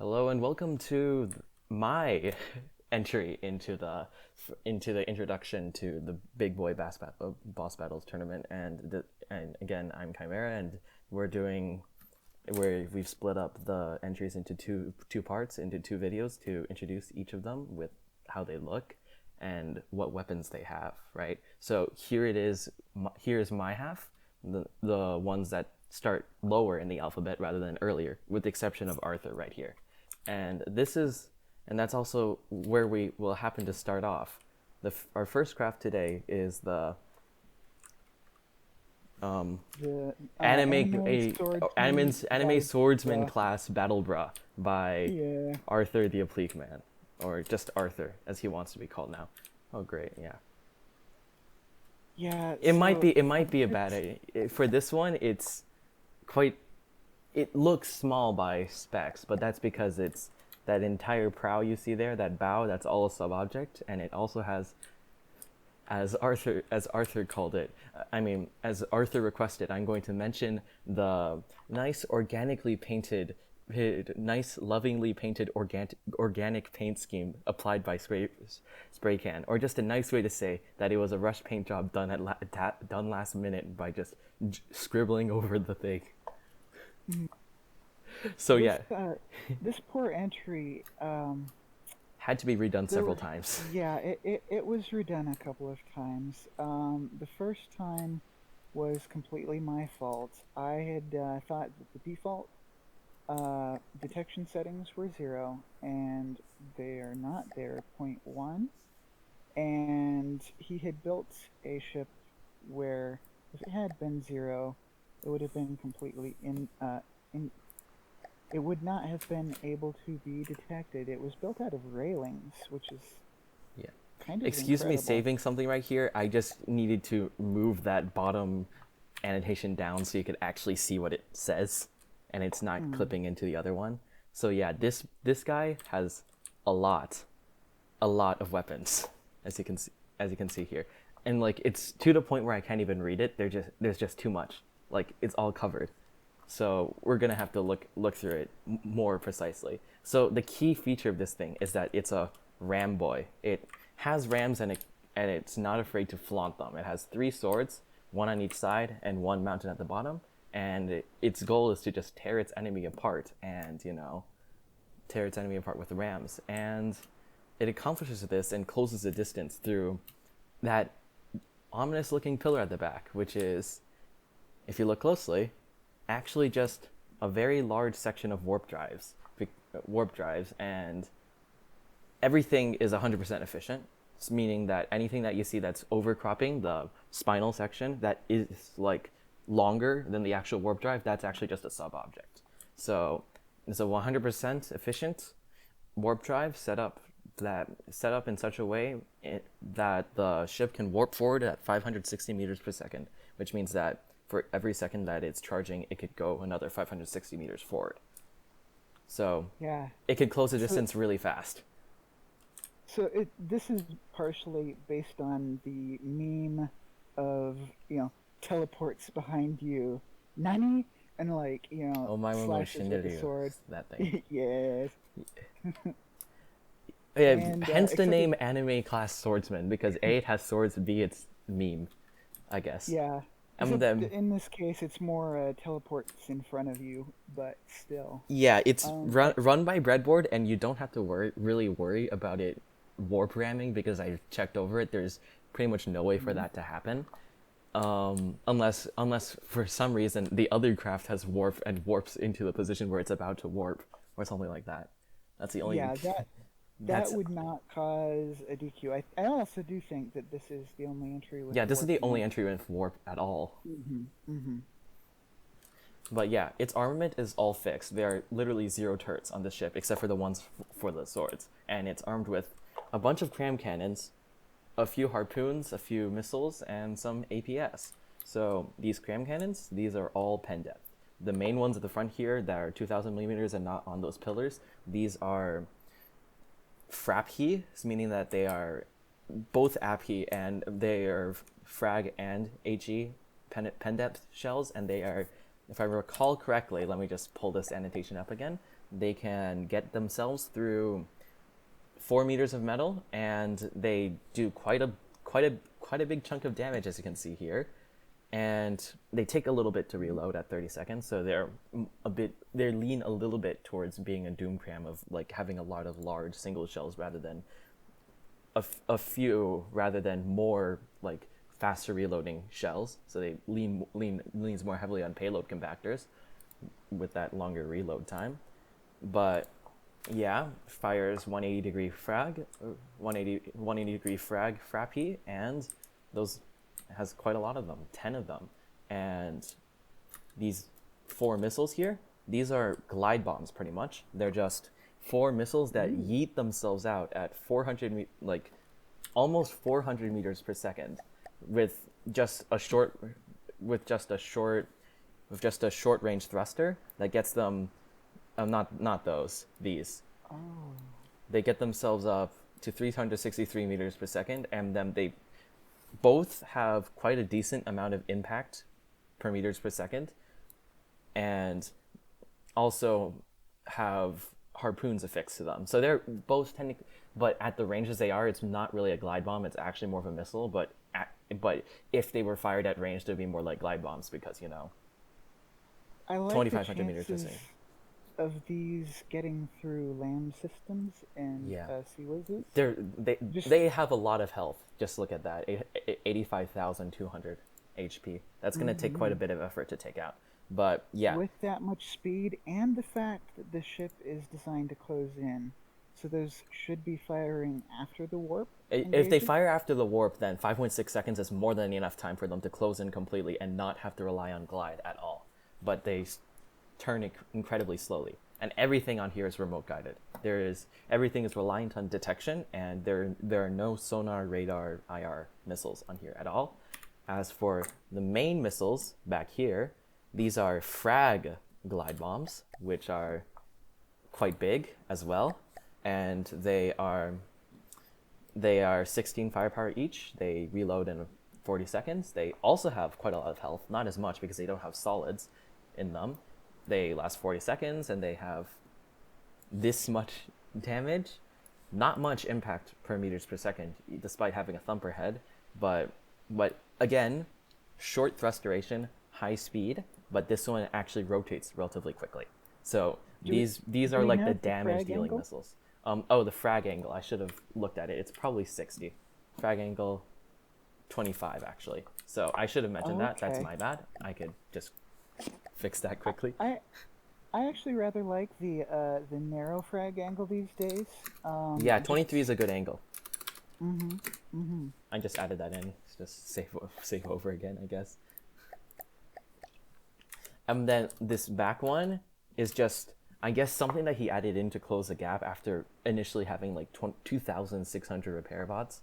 Hello and welcome to my entry into the introduction to the Big Boy Boss Battles tournament, and again I'm Chimera, and we've split up the entries into two parts, into two videos to introduce each of them with how they look and what weapons they have. Right. So here it is. Here's my half, the ones that start lower in the alphabet rather than earlier, with the exception of Arthr right here. And that's also where we will happen to start off. Our first craft today is the anime swordsman class Battlebruh by Arthr the Oblique Man, or just Arthr as he wants to be called now. Oh great, yeah. Yeah, it might be a bad idea. For this one, it looks small by specs, but that's because it's that entire prow you see there, that bow, that's all a sub-object, and it also has, as Arthr called it, as Arthr requested, I'm going to mention the nice lovingly painted organic paint scheme applied by spray can, or just a nice way to say that it was a rush paint job done last minute by just scribbling over the thing. So this poor entry had to be redone several times. Yeah, it was redone a couple of times. The first time was completely my fault. I had thought that the default detection settings were 0, and they are not. They're 0.1. And he had built a ship where if it had been 0, it would have been completely it would not have been able to be detected. It was built out of railings, which is kind of Excuse incredible. me, saving something right here. I just needed to move that bottom annotation down so you could actually see what it says, and it's not clipping into the other one. So yeah, this guy has a lot of weapons, as you can see here, and like it's to the point where I can't even read it. There's just too much. Like it's all covered. So we're gonna have to look through it more precisely. So the key feature of this thing is that it's a ram boy. It has rams and it's not afraid to flaunt them. It has 3 swords, 1 on each side and 1 mounted at the bottom. And its goal is to just tear its enemy apart with rams. And it accomplishes this and closes the distance through that ominous looking pillar at the back, which is, if you look closely, actually just a very large section of warp drives, and everything is 100% efficient, meaning that anything that you see that's overcropping the spinal section that is like longer than the actual warp drive, that's actually just a sub-object. So it's a 100% efficient warp drive set up in such a way that the ship can warp forward at 560 meters per second, which means that for every second that it's charging, it could go another 560 meters forward. So it could close the distance really fast. So this is partially based on the meme of, teleports behind you, Nani? And slashes with the sword. That thing. Yes. And, hence the name anime class swordsman, because A, it has swords, B, it's meme, I guess. Yeah. In this case, it's more teleports in front of you, but still. Yeah, it's run by breadboard, and you don't have to really worry about it warp ramming, because I checked over it. There's pretty much no way for that to happen, unless for some reason the other craft has warp and warps into the position where it's about to warp, or something like that. That's the only. Yeah, that would not cause a DQ. I also do think that this is the only entry with. Yeah, this is the only entry with warp at all. But yeah, its armament is all fixed. There are literally 0 turrets on this ship, except for the ones for the swords. And it's armed with a bunch of cram cannons, a few harpoons, a few missiles, and some APS. So these cram cannons, these are all pen depth. The main ones at the front here that are 2,000 millimeters and not on those pillars, these are Fraphe, meaning that they are both APHE and they are frag and HE pen depth shells, and they are, if I recall correctly, let me just pull this annotation up again, they can get themselves through 4 meters of metal, and they do quite a big chunk of damage, as you can see here. And they take a little bit to reload at 30 seconds, so they lean a little bit towards being a doom cram of like having a lot of large single shells rather than a few, rather than more like faster reloading shells. So they leans more heavily on payload compactors with that longer reload time. But yeah, fires 180 degree frag, 180 degree frag frappy, and those has quite a lot of them, 10 of them. And these 4 missiles here, these are glide bombs pretty much. They're just 4 missiles that yeet themselves out at almost 400 meters per second with just a short range thruster that gets them these. Oh. They get themselves up to 363 meters per second, and then they both have quite a decent amount of impact per meters per second, and also have harpoons affixed to them. So they're both technically, but at the ranges they are, it's not really a glide bomb. It's actually more of a missile. But if they were fired at range, they'd be more like glide bombs because I like 2,500 meters per chances second. of these getting through land systems and sea whizzes. They have a lot of health. Just look at that, 85,200 HP. That's going to take quite a bit of effort to take out. But yeah, with that much speed and the fact that the ship is designed to close in, so those should be firing after the warp. If they fire after the warp, then 5.6 seconds is more than enough time for them to close in completely and not have to rely on glide at all. But they turn incredibly slowly, and everything on here is remote guided. Everything is reliant on detection, and there are no sonar, radar, IR missiles on here at all. As for the main missiles back here, these are frag glide bombs, which are quite big as well, and they are 16 firepower each. They reload in 40 seconds. They also have quite a lot of health, not as much because they don't have solids in them. They last 40 seconds, and they have this much damage. Not much impact per meters per second, despite having a thumper head. But again, short thrust duration, high speed, but this one actually rotates relatively quickly. So these are like the damage dealing missiles. The frag angle, I should have looked at it. It's probably 60. Frag angle 25 actually. So I should have mentioned that. That's my bad. I could just fix that quickly. I actually rather like the narrow frag angle these days. 23 is a good angle. Mm-hmm. I just added that in. It's just save over again, I guess. And then this back one is just, I guess, something that he added in to close the gap after initially having like 2,600 repair bots.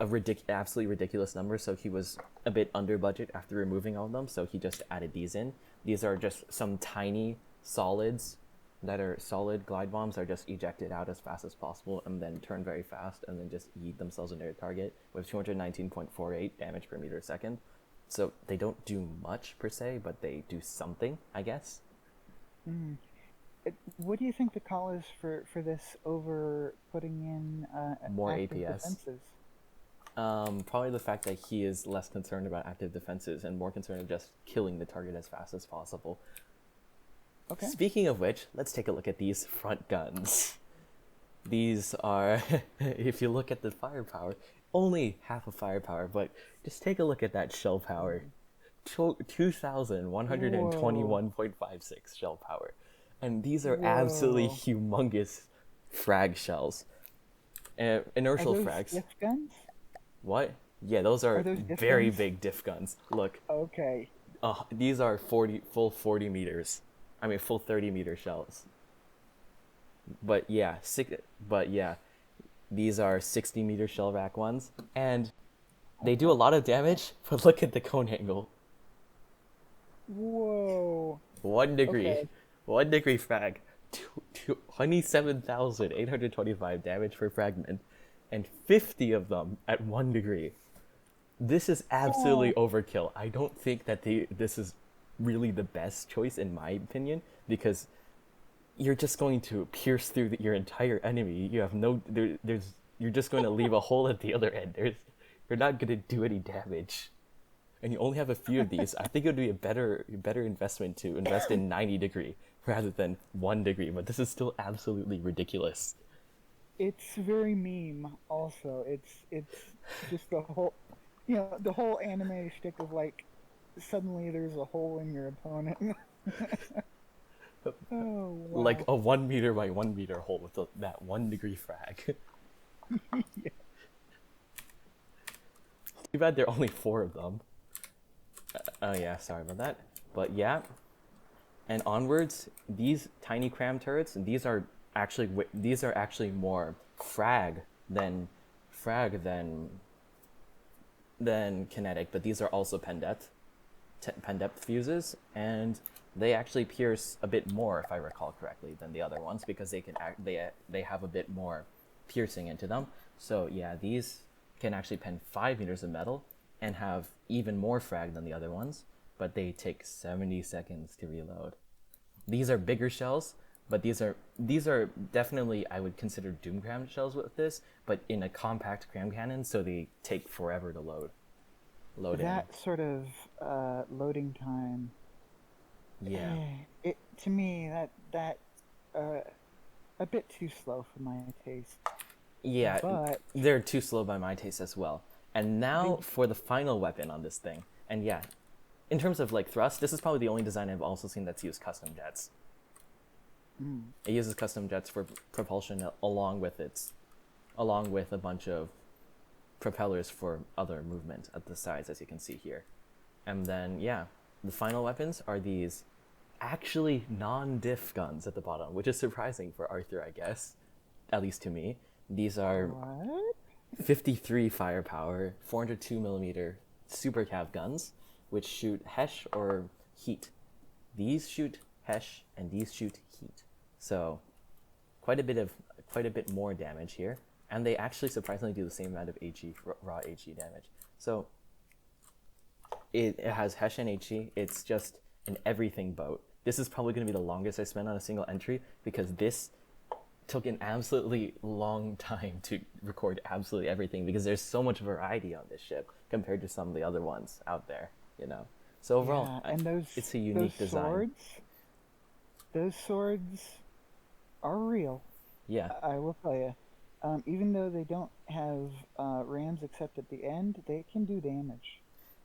Absolutely ridiculous number, so he was a bit under budget after removing all of them, so he just added these in. These are just some tiny solids that are solid glide bombs that are just ejected out as fast as possible and then turn very fast and then just yeet themselves into their target with 219.48 damage per meter a second. So they don't do much per se, but they do something, I guess. What do you think the call is for this over putting in more active APS defenses? Probably the fact that he is less concerned about active defenses and more concerned of just killing the target as fast as possible. Okay. Speaking of which, let's take a look at these front guns. These are, if you look at the firepower, only half of firepower, but just take a look at that shell power. 2,121.56 shell power. And these are absolutely humongous frag shells. Inertial frags. Diff guns? What? Yeah, those are very big diff guns. Look. Okay. These are full 40 meters. I mean, full 30 meter shells. But yeah, these are 60 meter shell rack ones, and they do a lot of damage. But look at the cone angle. Whoa. 1 degree. Okay. 1 degree frag. 27,825 damage per fragment, and 50 of them at 1 degree. This is absolutely overkill. I don't think that this is really the best choice in my opinion, because you're just going to pierce through your entire enemy. You have no you're just going to leave a hole at the other end. You're not going to do any damage, and you only have a few of these. I think it would be a better investment to invest in 90 degree rather than 1 degree. But this is still absolutely ridiculous. It's very meme. Also, it's just the whole, the whole anime shtick of like, suddenly there's a hole in your opponent. Oh, wow. Like a 1 meter by 1 meter hole with that 1 degree frag. Yeah. Too bad there are only 4 of them. Oh yeah, sorry about that. But yeah, and onwards, these tiny cram turrets, these are actually more frag than kinetic, but these are also pen depth fuses, and they actually pierce a bit more, if I recall correctly, than the other ones, because they have a bit more piercing into them. So yeah, these can actually pen 5 meters of metal and have even more frag than the other ones, but they take 70 seconds to reload. These are bigger shells, but these are definitely, I would consider doom cram shells with this, but in a compact cram cannon, so they take forever to load that sort of loading time. Yeah. It to me that a bit too slow for my taste. Yeah, but they're too slow by my taste as well. And now for the final weapon on this thing. And yeah, in terms of like thrust, this is probably the only design I've also seen that's used custom jets. It uses custom jets for propulsion along with a bunch of propellers for other movement at the sides, as you can see here. And then yeah, the final weapons are these actually non-diff guns at the bottom, which is surprising for Arthr, I guess, at least to me. These are 53 firepower, 402 millimeter super cav guns, which shoot HESH or heat. These shoot HESH and these shoot heat. So quite a bit more damage here, and they actually surprisingly do the same amount of HE, raw HE damage. So it has HESH and HE. It's just an everything boat. This is probably going to be the longest I spent on a single entry, because this took an absolutely long time to record absolutely everything, because there's so much variety on this ship compared to some of the other ones out there, So overall, yeah, and it's a unique design. Those swords are real. Yeah. I will tell you. Even though they don't have rams except at the end, they can do damage.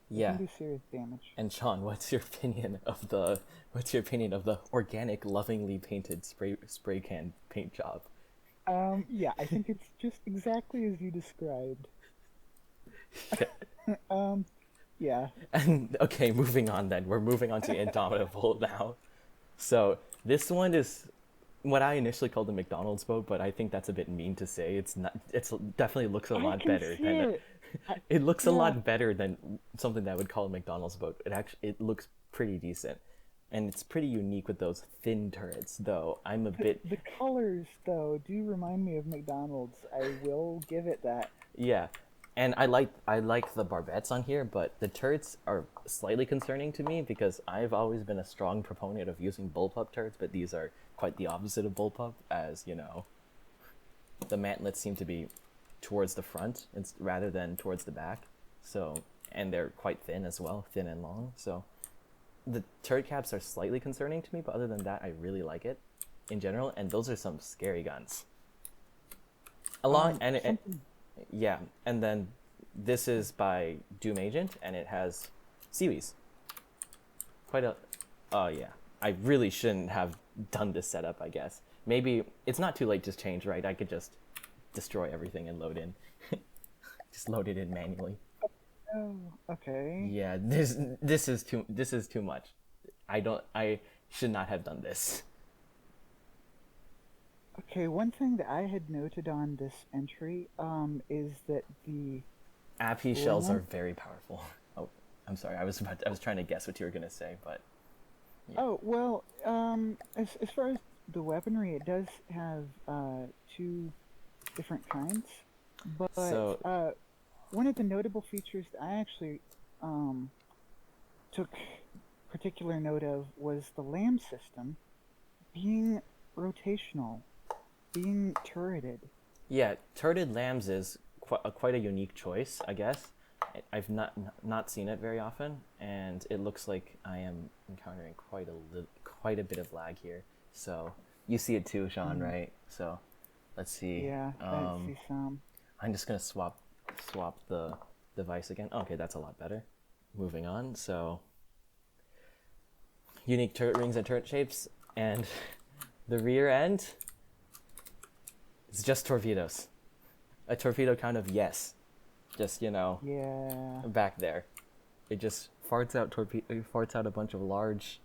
They can do serious damage. And Sean, what's your opinion of the organic, lovingly painted spray can paint job? Yeah, I think it's just exactly as you described. Yeah. And okay, moving on then. We're moving on to Indomitable now. So this one is what I initially called the McDonald's boat, but I think that's a bit mean to say. It's not. It's definitely looks a lot better than. It looks a lot better than something that I would call a McDonald's boat. It looks pretty decent, and it's pretty unique with those thin turrets. Though I'm a bit. The colors though do remind me of McDonald's. I will give it that. Yeah. And I like the barbettes on here, but the turrets are slightly concerning to me, because I've always been a strong proponent of using bullpup turrets, but these are quite the opposite of bullpup, as the mantlets seem to be towards the front rather than towards the back. So, and they're quite thin as well, thin and long. So the turret caps are slightly concerning to me, but other than that, I really like it in general. And those are some scary guns. Yeah, and then this is by Doom Agent, and it has Seawees. Oh yeah, I really shouldn't have done this setup, I guess. Maybe it's not too late to change, right? I could just destroy everything and load in. Just load it in manually. Oh, okay. Yeah, this is too much. I should not have done this. Okay, one thing that I had noted on this entry is that the AP shells are very powerful. Oh, I'm sorry. I was trying to guess what you were gonna say, but. Yeah. Oh well, as far as the weaponry, it does have 2 different kinds, but one of the notable features that I actually took particular note of was the LAM system being rotational, being turreted. Yeah, turreted lambs is quite a unique choice, I guess. I've not seen it very often, and it looks like I am encountering quite a bit of lag here. So you see it too, Sean, right? So let's see. Yeah, I see some. I'm just gonna swap the device again. Okay, that's a lot better. Moving on. So unique turret rings and turret shapes, and the rear end is just torpedoes. A torpedo count of yes. Just, Yeah. back there. It just farts out a bunch of large,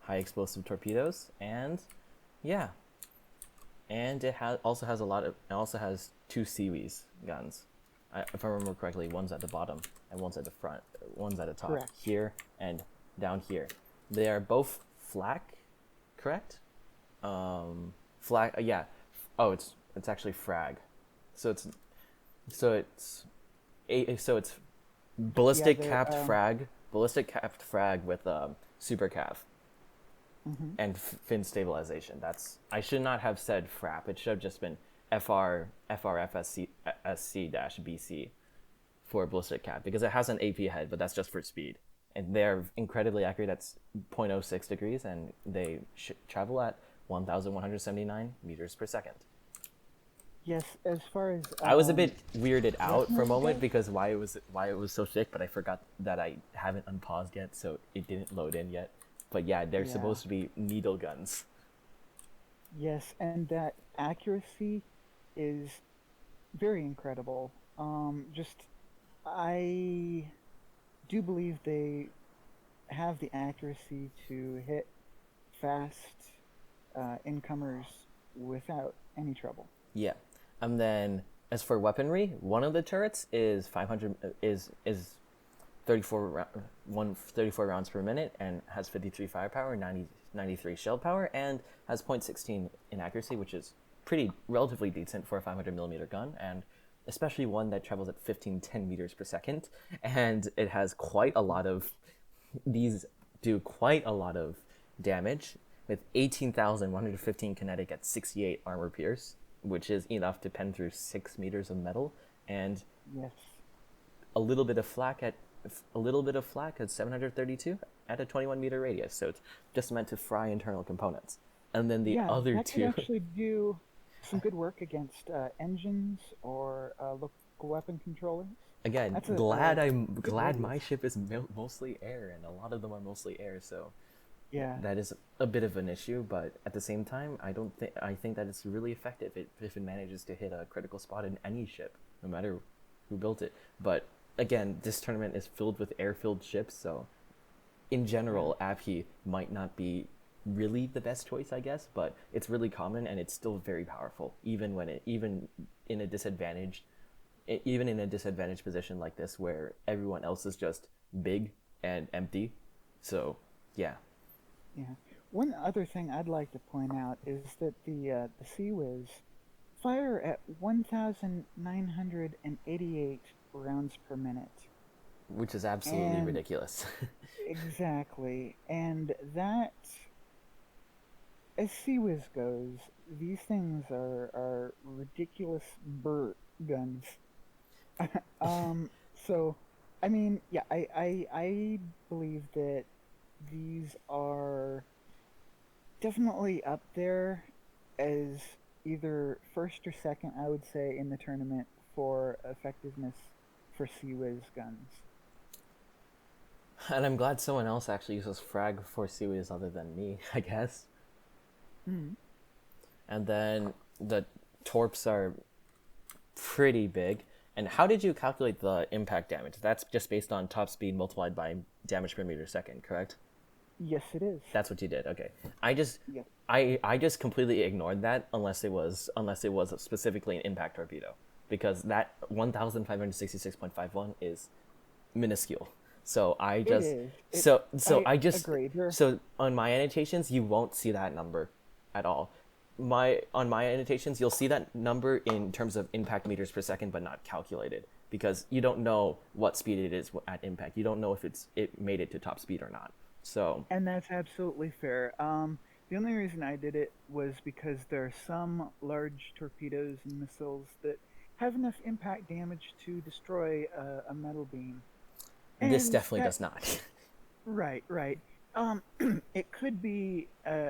high explosive torpedoes, and yeah. And it also has two Seawees guns. If I remember correctly, one's at the bottom and one's at the front. One's at the top. Correct. Here and down here. They are both flak, correct? Flak. Yeah. Oh, it's actually frag. So it's ballistic capped frag with super cav and fin stabilization. I should not have said frap. It should have just been FRFSC-BC for ballistic cap, because it has an AP head, but that's just for speed. And they're incredibly accurate at 0.06 degrees, and they travel at 1,179 meters per second. Yes, as far as I was a bit weirded out for a moment because why it was so thick, but I forgot that I haven't unpaused yet, so it didn't load in yet. But yeah, they're supposed to be needle guns. Yes, and that accuracy is very incredible. I do believe they have the accuracy to hit fast incomers without any trouble. Yeah. And then as for weaponry, one of the turrets is 34 rounds per minute and has 53 firepower, 93 shell power, and has 0.16 in accuracy, which is relatively decent for a 500 millimeter gun, and especially one that travels at 1510 meters per second. And it has these do quite a lot of damage with 18,115 kinetic at 68 armor pierce, which is enough to pen through 6 meters of metal, and a little bit of flak at 732 at a 21 meter radius. So it's just meant to fry internal components. And then the other that two could actually do some good work against engines or local weapon controllers. Again, glad my ship is mostly air, and a lot of them are mostly air. So yeah, that is a bit of an issue, but at the same time, I think that it's really effective if it manages to hit a critical spot in any ship, no matter who built it. But again, this tournament is filled with air-filled ships, so in general, APHE might not be really the best choice, I guess, but it's really common, and it's still very powerful, even in a disadvantaged position like this, where everyone else is just big and empty. So yeah. Yeah. One other thing I'd like to point out is that the Seawiz fire at 1,988 rounds per minute. Which is absolutely ridiculous. Exactly. And that, as Seawiz goes, these things are ridiculous guns. So, I mean, yeah, I believe that these are definitely up there as either first or second, I would say, in the tournament for effectiveness for Seawiz guns. And I'm glad someone else actually uses frag for Seawiz other than me, I guess. Mm-hmm. And then the torps are pretty big. And how did you calculate the impact damage? That's just based on top speed multiplied by damage per meter second, correct? Yes, it is. That's what you did. Okay. I just completely ignored that unless it was specifically an impact torpedo, because that 1,566.51 is minuscule. So I just so on my annotations you won't see that number at all. On my annotations you'll see that number in terms of impact meters per second, but not calculated, because you don't know what speed it is at impact. You don't know if it made it to top speed or not. So, and that's absolutely fair. The only reason I did it was because there are some large torpedoes and missiles that have enough impact damage to destroy a metal beam. This And definitely that, does not. right, right. It could be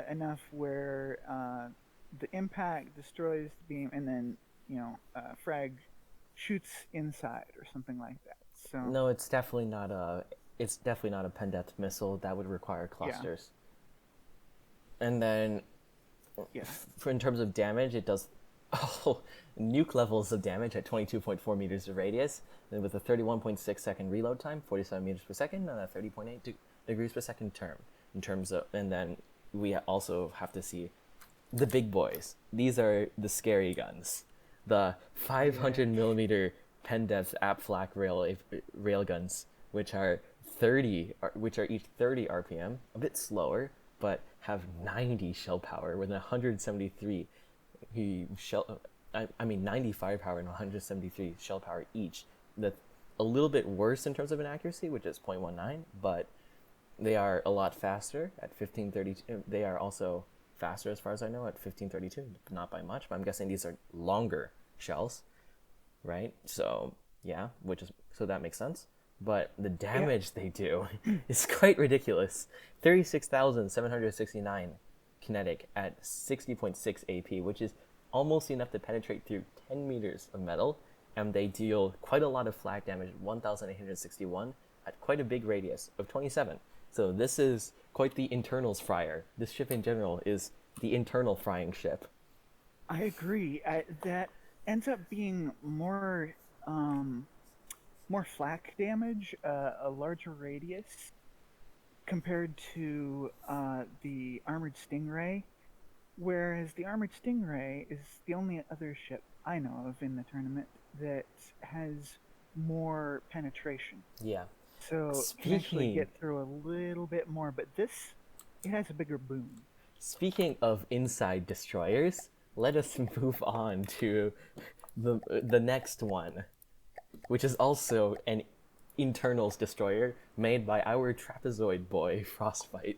enough where the impact destroys the beam, and then frag shoots inside or something like that. So No, it's definitely not a. It's definitely not a Pendeath missile. That would require yeah, clusters. And then, yeah, for in terms of damage, it does nuke levels of damage at 22.4 meters of radius, and with a 31.6 second reload time, 47 meters per second, and a 30.8 degrees per second term. In terms of, and then we also have to see the big boys. These are the scary guns, the 500 yeah. millimeter Pendeath Flak rail guns, which are which are each 30 RPM, a bit slower, but have 90 shell power with 173 shell. I mean 90 firepower and 173 shell power each. That's a little bit worse in terms of inaccuracy, which is 0.19, but they are a lot faster at 1532. They are also faster, as far as I know, at 1532, not by much, but I'm guessing these are longer shells, right? So yeah, so that makes sense. But the Yeah. damage they do is quite ridiculous. 36,769 kinetic at 60.6 AP, which is almost enough to penetrate through 10 meters of metal, and they deal quite a lot of flak damage, 1,861 at quite a big radius of 27. So this is quite the internals fryer. This ship in general is the internal frying ship. I agree. That ends up being more flak damage, a larger radius compared to the armored stingray. Whereas the armored stingray is the only other ship I know of in the tournament that has more penetration. Yeah. So can actually Speaking get through a little bit more, but this it has a bigger boom. Speaking of inside destroyers, let us move on to the next one, which is also an internals destroyer made by our trapezoid boy Frostbyte.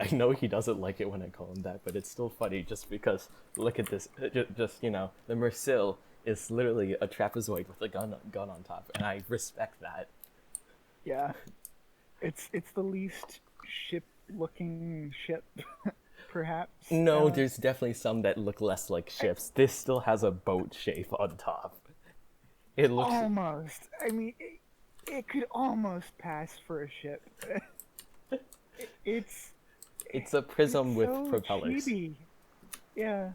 I know he doesn't like it when I call him that, but it's still funny just because look at this. Just the Mercile is literally a trapezoid with a gun on top, and I respect that. Yeah, it's the least ship-looking ship, perhaps. No, there's definitely some that look less like ships. This still has a boat shape on top. It looks Almost. I mean, it could almost pass for a ship. It's it's a it's prism with so propellers. chibi. Yeah.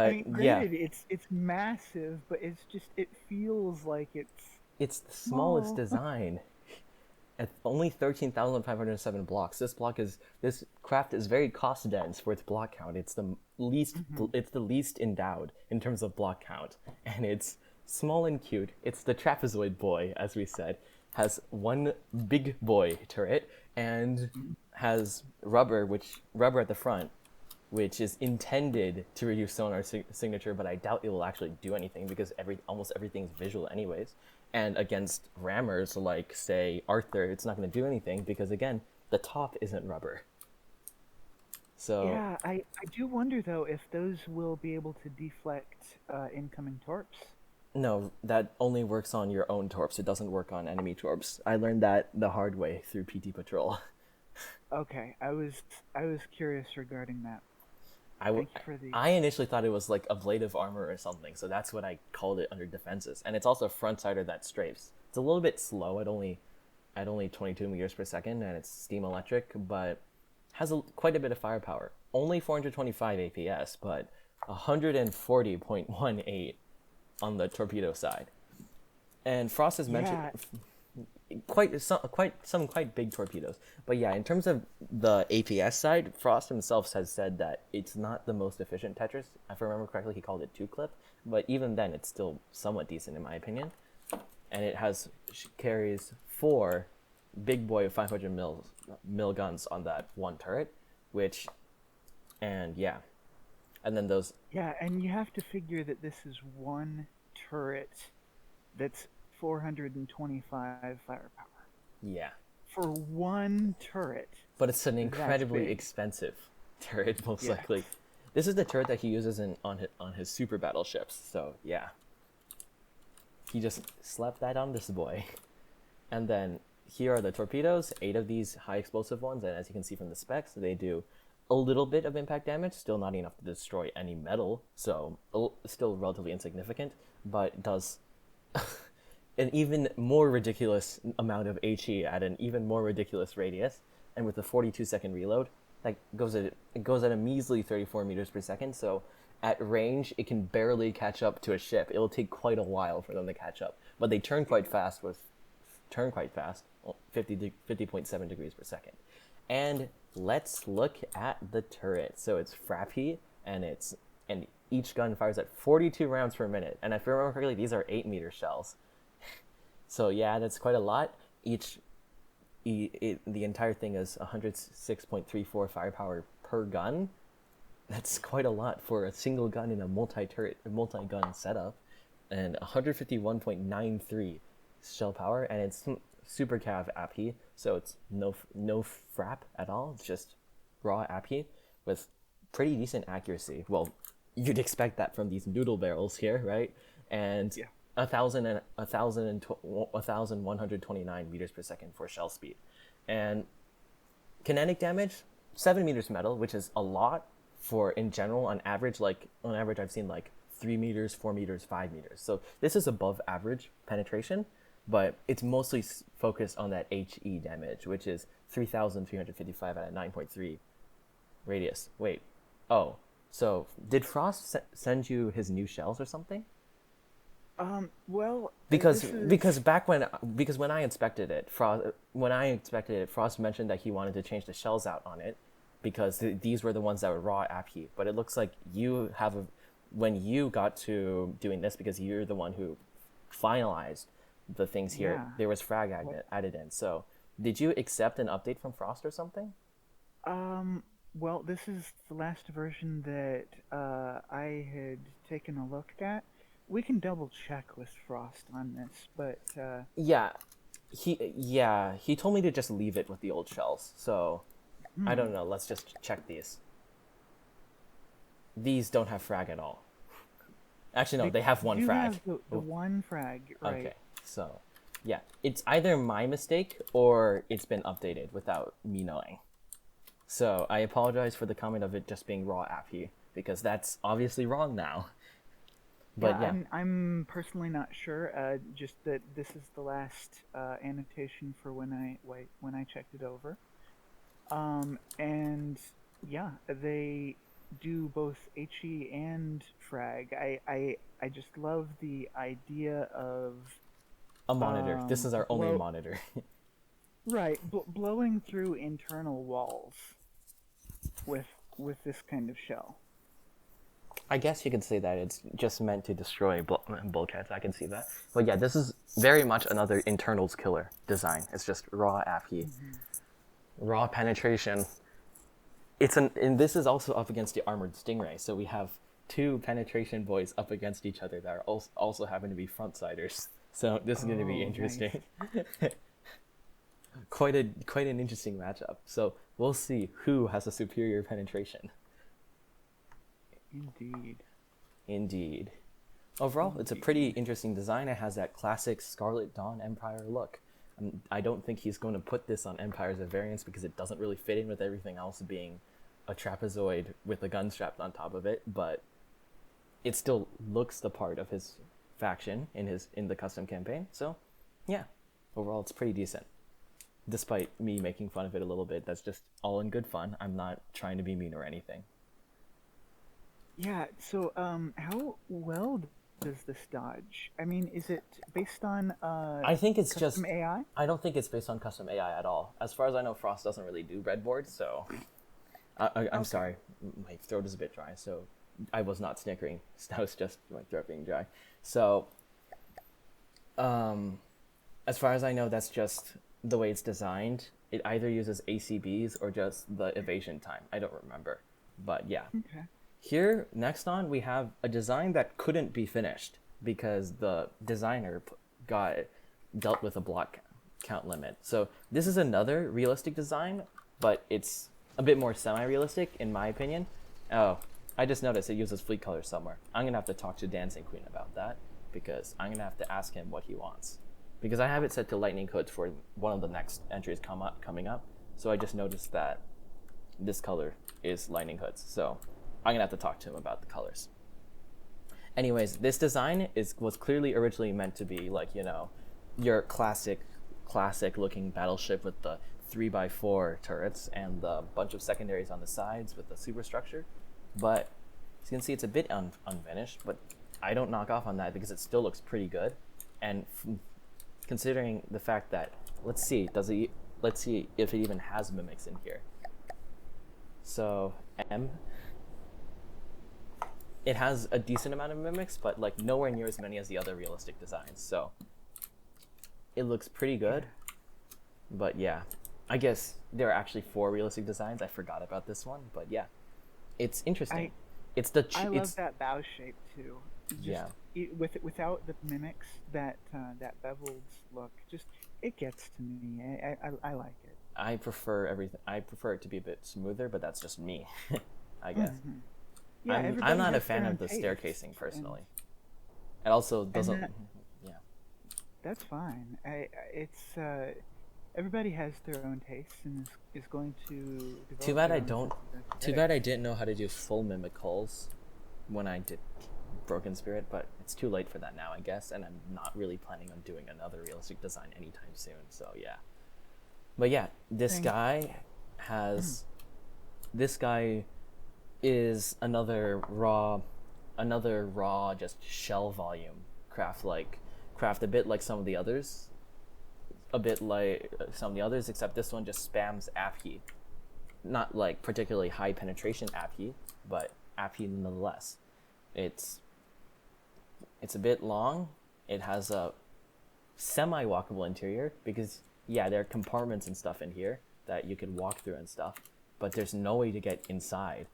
I But mean, yeah, granted, it's massive, but it feels like it's it's the smallest small. design. At only 13,507 blocks. This craft is very cost dense for its block count. Hmm. It's the least endowed in terms of block count, and it's small and cute. It's the trapezoid boy, as we said, has one big boy turret and has rubber at the front, which is intended to reduce sonar signature, but I doubt it will actually do anything because almost everything's visual anyways. And against rammers like, say, Arthr, it's not going to do anything because, again, the top isn't rubber. So, Yeah, I do wonder though if those will be able to deflect incoming torps. no, that only works on your own torps. It doesn't work on enemy torps. I learned that the hard way through PT Patrol. Okay, I was curious regarding that. I, w- Thank you for the. I initially thought it was like ablative armor or something, so that's what I called it under defenses. And it's also front sider that strafes. It's a little bit slow at only 22 meters per second, and it's steam electric, but has quite a bit of firepower. Only 425 APS, but 140.18 on the torpedo side. And Frost has mentioned Yeah, quite big torpedoes. But yeah, in terms of the APS side, Frost himself has said that it's not the most efficient Tetris. If I remember correctly, he called it 2-clip, but even then, it's still somewhat decent in my opinion. And it carries 4 big boy 500 mil guns on that one turret, which and yeah, and then those yeah, and you have to figure that this is one turret that's 425 firepower. yeah for one turret. But it's an That's incredibly big. expensive turret, most Yeah. likely. This is the turret that he uses on his super battleships. So yeah, he just slapped that on this boy. And then here are the torpedoes. 8 of these high explosive ones, and as you can see from the specs, they do a little bit of impact damage, still not enough to destroy any metal, so still relatively insignificant, but does an even more ridiculous amount of HE at an even more ridiculous radius, and with a 42-second reload, that it goes at a measly 34 meters per second. So at range, it can barely catch up to a ship. It'll take quite a while for them to catch up, but they turn quite fast, 50.7 degrees per second. And let's look at the turret. So it's Frapy, and each gun fires at 42 rounds per minute. And if I remember correctly, these are 8-meter shells. So yeah, that's quite a lot. The entire thing is 106.34 firepower per gun. That's quite a lot for a single gun in a multi-gun setup, and 151.93 shell power, and it's super cav AP, so it's no frap at all. It's just raw AP with pretty decent accuracy. Well, you'd expect that from these noodle barrels here, right? And Yeah. 1,129 meters per second for shell speed, and kinetic damage 7 meters metal, which is a lot for in general. On average I've seen like 3 meters, 4 meters, 5 meters. So this is above average penetration, but it's mostly focused on that HE damage, which is 3,355 at a 9.3 radius. Wait, oh, so did Frost send you his new shells or something? Well, Because this is- when I inspected it, Frost mentioned that he wanted to change the shells out on it because these were the ones that were raw AP. But it looks like when you got to doing this, because you're the one who finalized the things here, Yeah. there was frag added in. So did you accept an update from Frost or something? Well, this is the last version that I had taken a look at. We can double check with Frost on this, but Yeah, he told me to just leave it with the old shells. So I don't know. Let's just check these. These don't have frag at all. Actually, no, they have one do frag. have the one frag, right? Okay, so yeah, it's either my mistake or it's been updated without me knowing. So I apologize for the comment of it just being raw AP, because that's obviously wrong now. But yeah. I'm personally not sure. Just that this is the last annotation for when I checked it over. And yeah, they do both HE and frag. I just love the idea of A monitor. This is our only blow- monitor. right blowing through internal walls with this kind of shell. I guess you could say that it's just meant to destroy bulkheads. I can see that. But yeah, this is very much another internals killer design. It's just raw AP, raw penetration. And this is also up against the armored Stingray. So we have 2 penetration boys up against each other that are also happen to be frontsiders. So this is going to be interesting. Nice. quite an interesting matchup. So we'll see who has a superior penetration. Indeed. Overall, it's a pretty interesting design. It has that classic Scarlet Dawn Empire look. I don't think he's going to put this on Empires of Variants because it doesn't really fit in with everything else being a trapezoid with a gun strapped on top of it, but it still looks the part of his faction in the custom campaign. So, yeah, overall it's pretty decent. Despite me making fun of it a little bit, that's just all in good fun. I'm not trying to be mean or anything. Yeah, so how well does this dodge? I mean, is it based on I think it's custom just AI? I don't think it's based on custom AI at all. As far as I know, Frost doesn't really do breadboards, so I'm sorry, my throat is a bit dry, so I was not snickering. That was just my throat being dry. So, as far as I know, that's just the way it's designed. It either uses ACBs or just the evasion time. I don't remember, but yeah. Okay. Here, next on, we have a design that couldn't be finished because the designer dealt with a block count limit. So this is another realistic design, but it's a bit more semi-realistic in my opinion. Oh, I just noticed it uses fleet colors somewhere. I'm gonna have to talk to Dancing Queen about that, because I'm gonna have to ask him what he wants. Because I have it set to lightning codes for one of the next entries coming up. So I just noticed that this color is lightning hoods. So I'm gonna have to talk to him about the colors. Anyways, this design was clearly originally meant to be like, you know, your classic looking battleship with the 3x4 turrets and the bunch of secondaries on the sides with the superstructure. But as you can see, it's a bit unfinished, but I don't knock off on that because it still looks pretty good. And considering the fact that, let's see if it even has mimics in here. So it has a decent amount of mimics, but like nowhere near as many as the other realistic designs. So it looks pretty good. But yeah, I guess there are actually 4 realistic designs. I forgot about this one, but yeah, it's interesting. I love that bow shape too. Yeah. Without the mimics, that beveled look, just it gets to me. I like it. I prefer everything. I prefer it to be a bit smoother, but that's just me, I guess. Mm-hmm. Yeah, I'm not a fan of the staircasing personally. It also doesn't. Yeah. That's fine. Everybody has their own tastes and is going to. Too bad I don't. Too bad I didn't know how to do full mimic hulls when I did Broken Spirit, but it's too late for that now, I guess. And I'm not really planning on doing another realistic design anytime soon. So yeah. But yeah, this guy is another raw just shell volume craft a bit like some of the others. Except this one just spams AppKey. Not like particularly high penetration AppKey, but AppKey nonetheless. It's a bit long. It has a semi-walkable interior because yeah, there are compartments and stuff in here that you could walk through and stuff, but there's no way to get inside.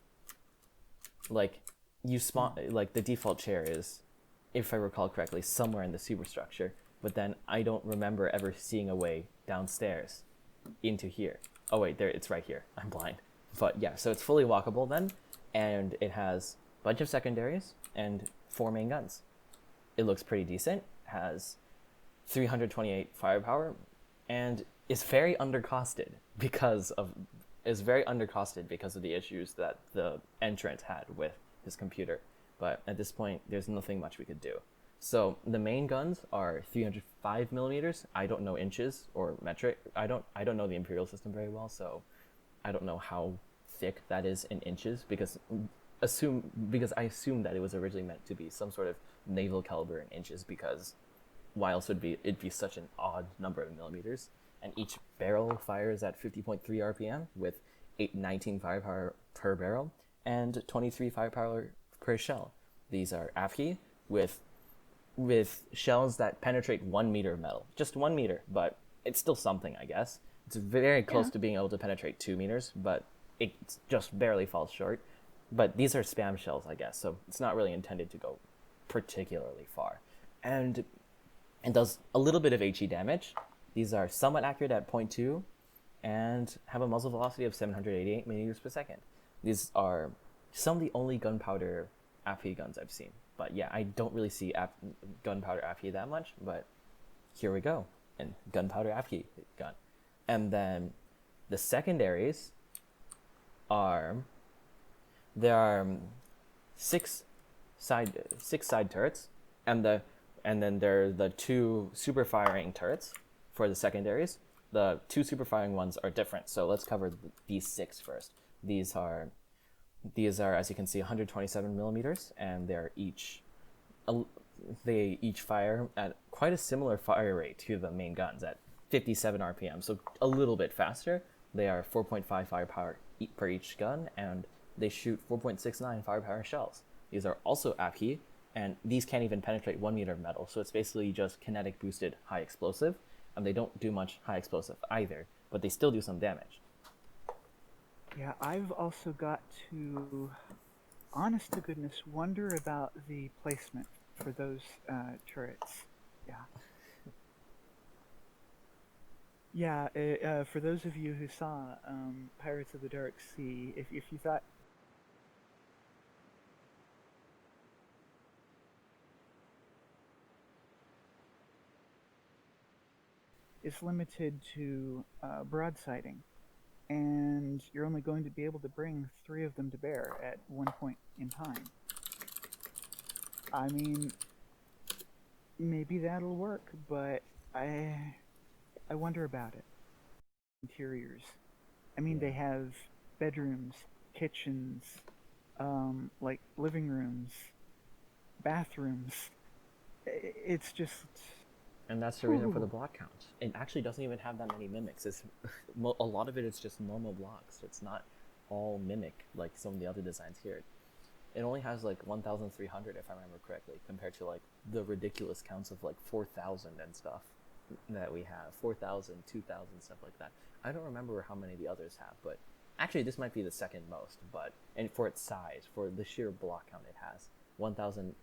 Like the default chair is, if I recall correctly, somewhere in the superstructure, but then I don't remember ever seeing a way downstairs into here. Oh wait, there, it's right here. I'm blind. But yeah, so it's fully walkable then, and it has a bunch of secondaries and 4 main guns. It looks pretty decent, has 328 firepower, and is very undercosted because of the issues that the entrant had with his computer. But at this point, there's nothing much we could do. So the main guns are 305 millimeters. I don't know inches or metric. I don't know the imperial system very well, so I don't know how thick that is in inches because I assume that it was originally meant to be some sort of naval caliber in inches, because why else would it'd be such an odd number of millimeters. And each barrel fires at 50.3 RPM with 19 firepower per barrel and 23 firepower per shell. These are AppKey with shells that penetrate 1 meter of metal. Just 1 meter, but it's still something, I guess. It's very close to being able to penetrate 2 meters, but it just barely falls short. But these are spam shells, I guess, so it's not really intended to go particularly far. And it does a little bit of HE damage. These are somewhat accurate at 0.2 and have a muzzle velocity of 788 meters per second. These are some of the only gunpowder AppKey guns I've seen. But yeah, I don't really see gunpowder AppKey that much, but here we go. And gunpowder AppKey gun. And then the secondaries there are 6 side turrets, and then there are the 2 super firing turrets for the secondaries. The 2 super firing ones are different, so let's cover these 6 first. These are, as you can see, 127 millimeters, and they each fire at quite a similar fire rate to the main guns at 57 RPM, so a little bit faster. They are 4.5 firepower per each gun, and they shoot 4.69 firepower shells. These are also AppKey, and these can't even penetrate 1 meter of metal, so it's basically just kinetic boosted high explosive, and they don't do much high explosive either, but they still do some damage. Yeah, I've also got to, honest to goodness, wonder about the placement for those turrets. Yeah. Yeah, for those of you who saw Pirates of the Dark Sea, if you thought it's limited to broadsiding, and you're only going to be able to bring 3 of them to bear at one point in time. I mean, maybe that'll work, but I wonder about it. Interiors. I mean, Yeah. they have bedrooms, kitchens, like living rooms, bathrooms. It's just, And that's the reason for the whew, block count. It actually doesn't even have that many mimics. It's a lot of it is just normal blocks. It's not all mimic like some of the other designs here. It only has like 1,300 if I remember correctly, compared to like the ridiculous counts of like 4,000 and stuff that we have. 4,000, 2,000, stuff like that. I don't remember how many the others have, but actually this might be the second most. But and for its size, for the sheer block count it has, 1,000,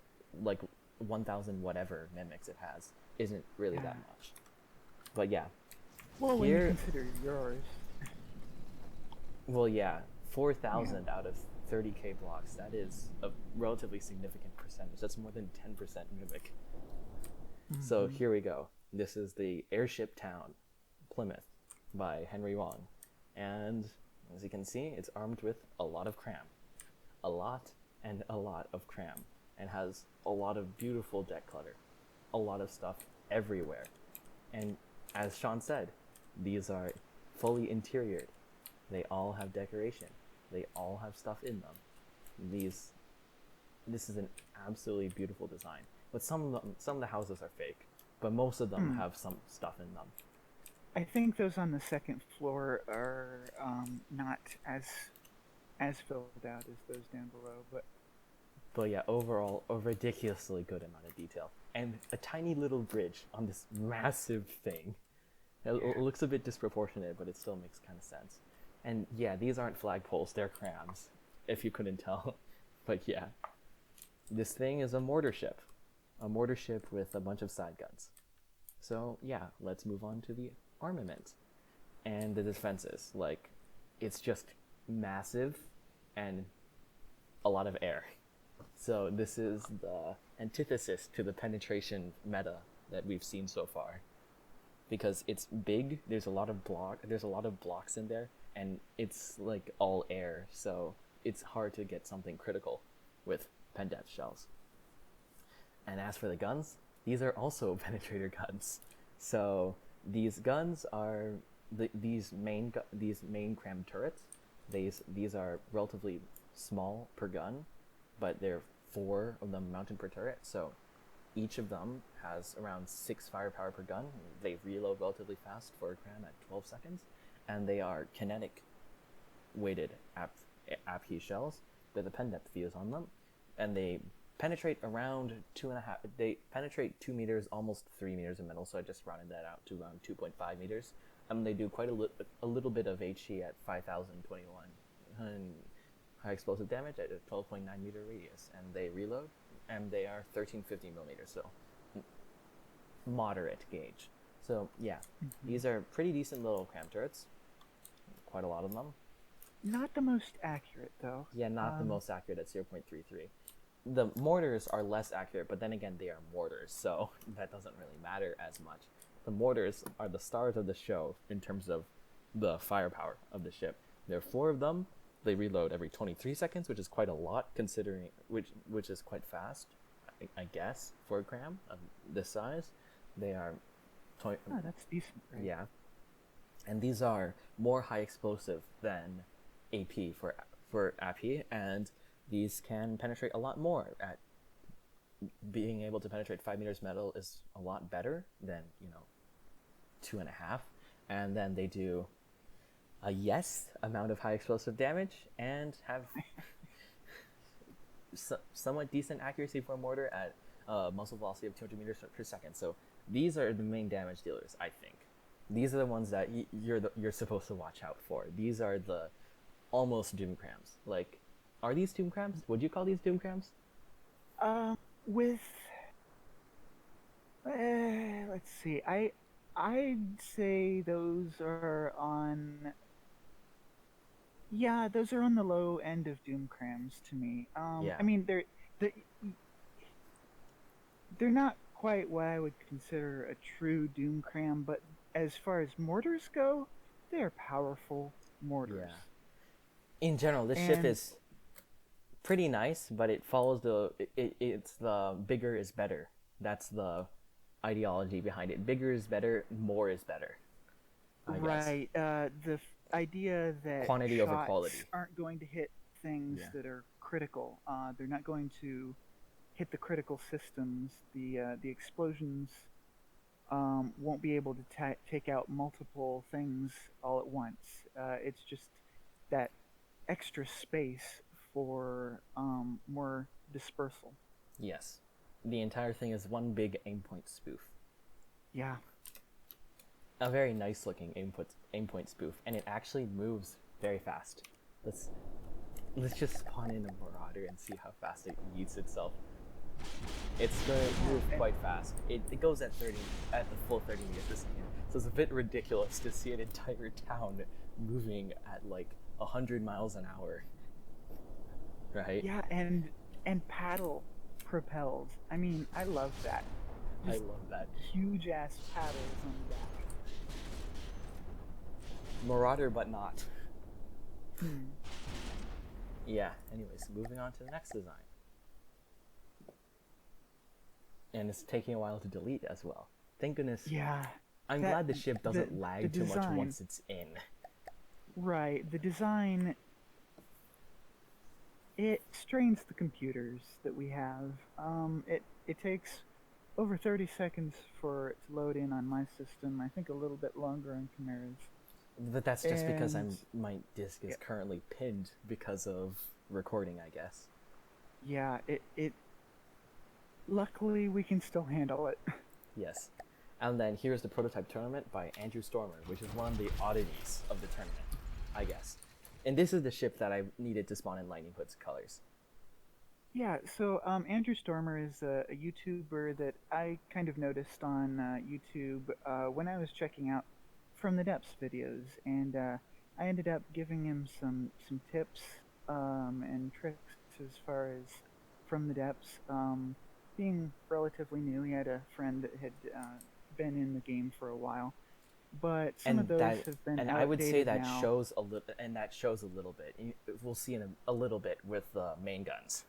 like 1,000 whatever mimics it has isn't really yeah. that much. But yeah, Well, when you here, consider yours, well, yeah, yeah. 4,000 out of 30K blocks, that is a relatively significant percentage. That's more than 10% mimic. So Hmm. here we go. This is the airship town, Plymouth, by Henry Wong. And as you can see, it's armed with a lot of cram. A lot and a lot of cram. And has a lot of beautiful deck clutter. A lot of stuff everywhere. And as Sean said, these are fully interiored. They all have decoration. They all have stuff in them. These this is an absolutely beautiful design. But some of the houses are fake, but most of them Hmm. have some stuff in them. I think those on the second floor are not as filled out as those down below, but But yeah, overall, a ridiculously good amount of detail. And a tiny little bridge on this massive thing. It yeah. looks a bit disproportionate, but it still makes kind of sense. And yeah, these aren't flagpoles, they're crams, if you couldn't tell. But yeah, this thing is a mortar ship. A mortar ship with a bunch of side guns. So yeah, let's move on to the armament and the defenses. Like, it's just massive and a lot of air. So this is the antithesis to the penetration meta that we've seen so far, because it's big. There's a lot of blocks in there, and it's like all air. So it's hard to get something critical with pen depth shells. And as for the guns, these are also penetrator guns. So these guns are these main cram turrets. These are relatively small per gun, but there are 4 of them mounted per turret. So each of them has around 6 firepower per gun. They reload relatively fast for a cram at 12 seconds, and they are kinetic weighted AP shells with a pen depth fuse on them, and they penetrate around 2.5. They penetrate 2 meters, almost 3 meters in metal. So I just rounded that out to around 2.5 meters. They do quite a little bit of HE at 5,021 and high explosive damage at a 12.9 meter radius, and they reload, and they are 1350 millimeters, so moderate gauge. So yeah, Hmm. these are pretty decent little cram turrets, quite a lot of them. Not the most accurate though. Yeah, not the Um, most accurate at 0.33. The mortars are less accurate, but then again, they are mortars, so that doesn't really matter as much. The mortars are the stars of the show in terms of the firepower of the ship. There are 4 of them. They reload every 23 seconds, which is quite a lot, considering which is quite fast, I guess, for a cram of this size. They are, 20, oh, that's decent, right? yeah, and these are more high explosive than AP for AP, and these can penetrate a lot more. At being able to penetrate 5 meters metal is a lot better than 2.5, and then they do a yes amount of high explosive damage and have somewhat decent accuracy for a mortar at muzzle velocity of 200 meters per second. So these are the main damage dealers, I think. These are the ones that you're supposed to watch out for. These are the almost doom crams. Like, are these doom crams? Would you call these doom crams? With let's see. I'd say those are on. Yeah, those are on the low end of doom crams to me. Yeah. I mean, they're they're not quite what I would consider a true doom cram, but as far as mortars go, they're powerful mortars. Yeah. In general, this ship And is pretty nice, but it follows it's the bigger is better. That's the ideology behind it. Bigger is better, more is better, I guess. right, idea that Quantity over shots quality. aren't going to hit things Yeah. that are critical. They're not going to hit the critical systems. The explosions won't be able to take out multiple things all at once. It's just that extra space for more dispersal. Yes. The entire thing is one big aim point spoof. Yeah. A very nice looking aim point spoof, and it actually moves very fast. Let's let's just spawn in a Marauder and see how fast it yeets itself. It's going to move quite fast. It goes at the full 30 meters per second. So it's a bit ridiculous to see an entire town moving at like 100 miles an hour. Right? Yeah, and paddle propelled. I mean, I love that. I Just love that. huge ass paddles on the back. Marauder, but not. Hmm. Yeah, anyways, moving on to the next design. And it's taking a while to delete as well. Thank goodness. Yeah. I'm glad the ship doesn't lag too much design, once it's in. right. The design, it strains the computers that we have. It takes over 30 seconds for it to load in on my system. I think a little bit longer on Chimera's. But that's just because And my disk is yeah, currently pinned because of recording, I guess. yeah, it luckily we can still handle it. Yes. And then here's the prototype tournament by Andrew Stormer, which is one of the oddities of the tournament, I guess. And this is the ship that I needed to spawn in Lightning Hood's colors. Yeah, so Andrew Stormer is a YouTuber that I kind of noticed on YouTube when I was checking out From the Depths videos, and I ended up giving him some tips and tricks as far as From the Depths. Being relatively new, he had a friend that had been in the game for a while, but some of And those that, have been and outdated I would say that now. shows a little, and that shows a little bit. We'll see in a little bit with the main guns.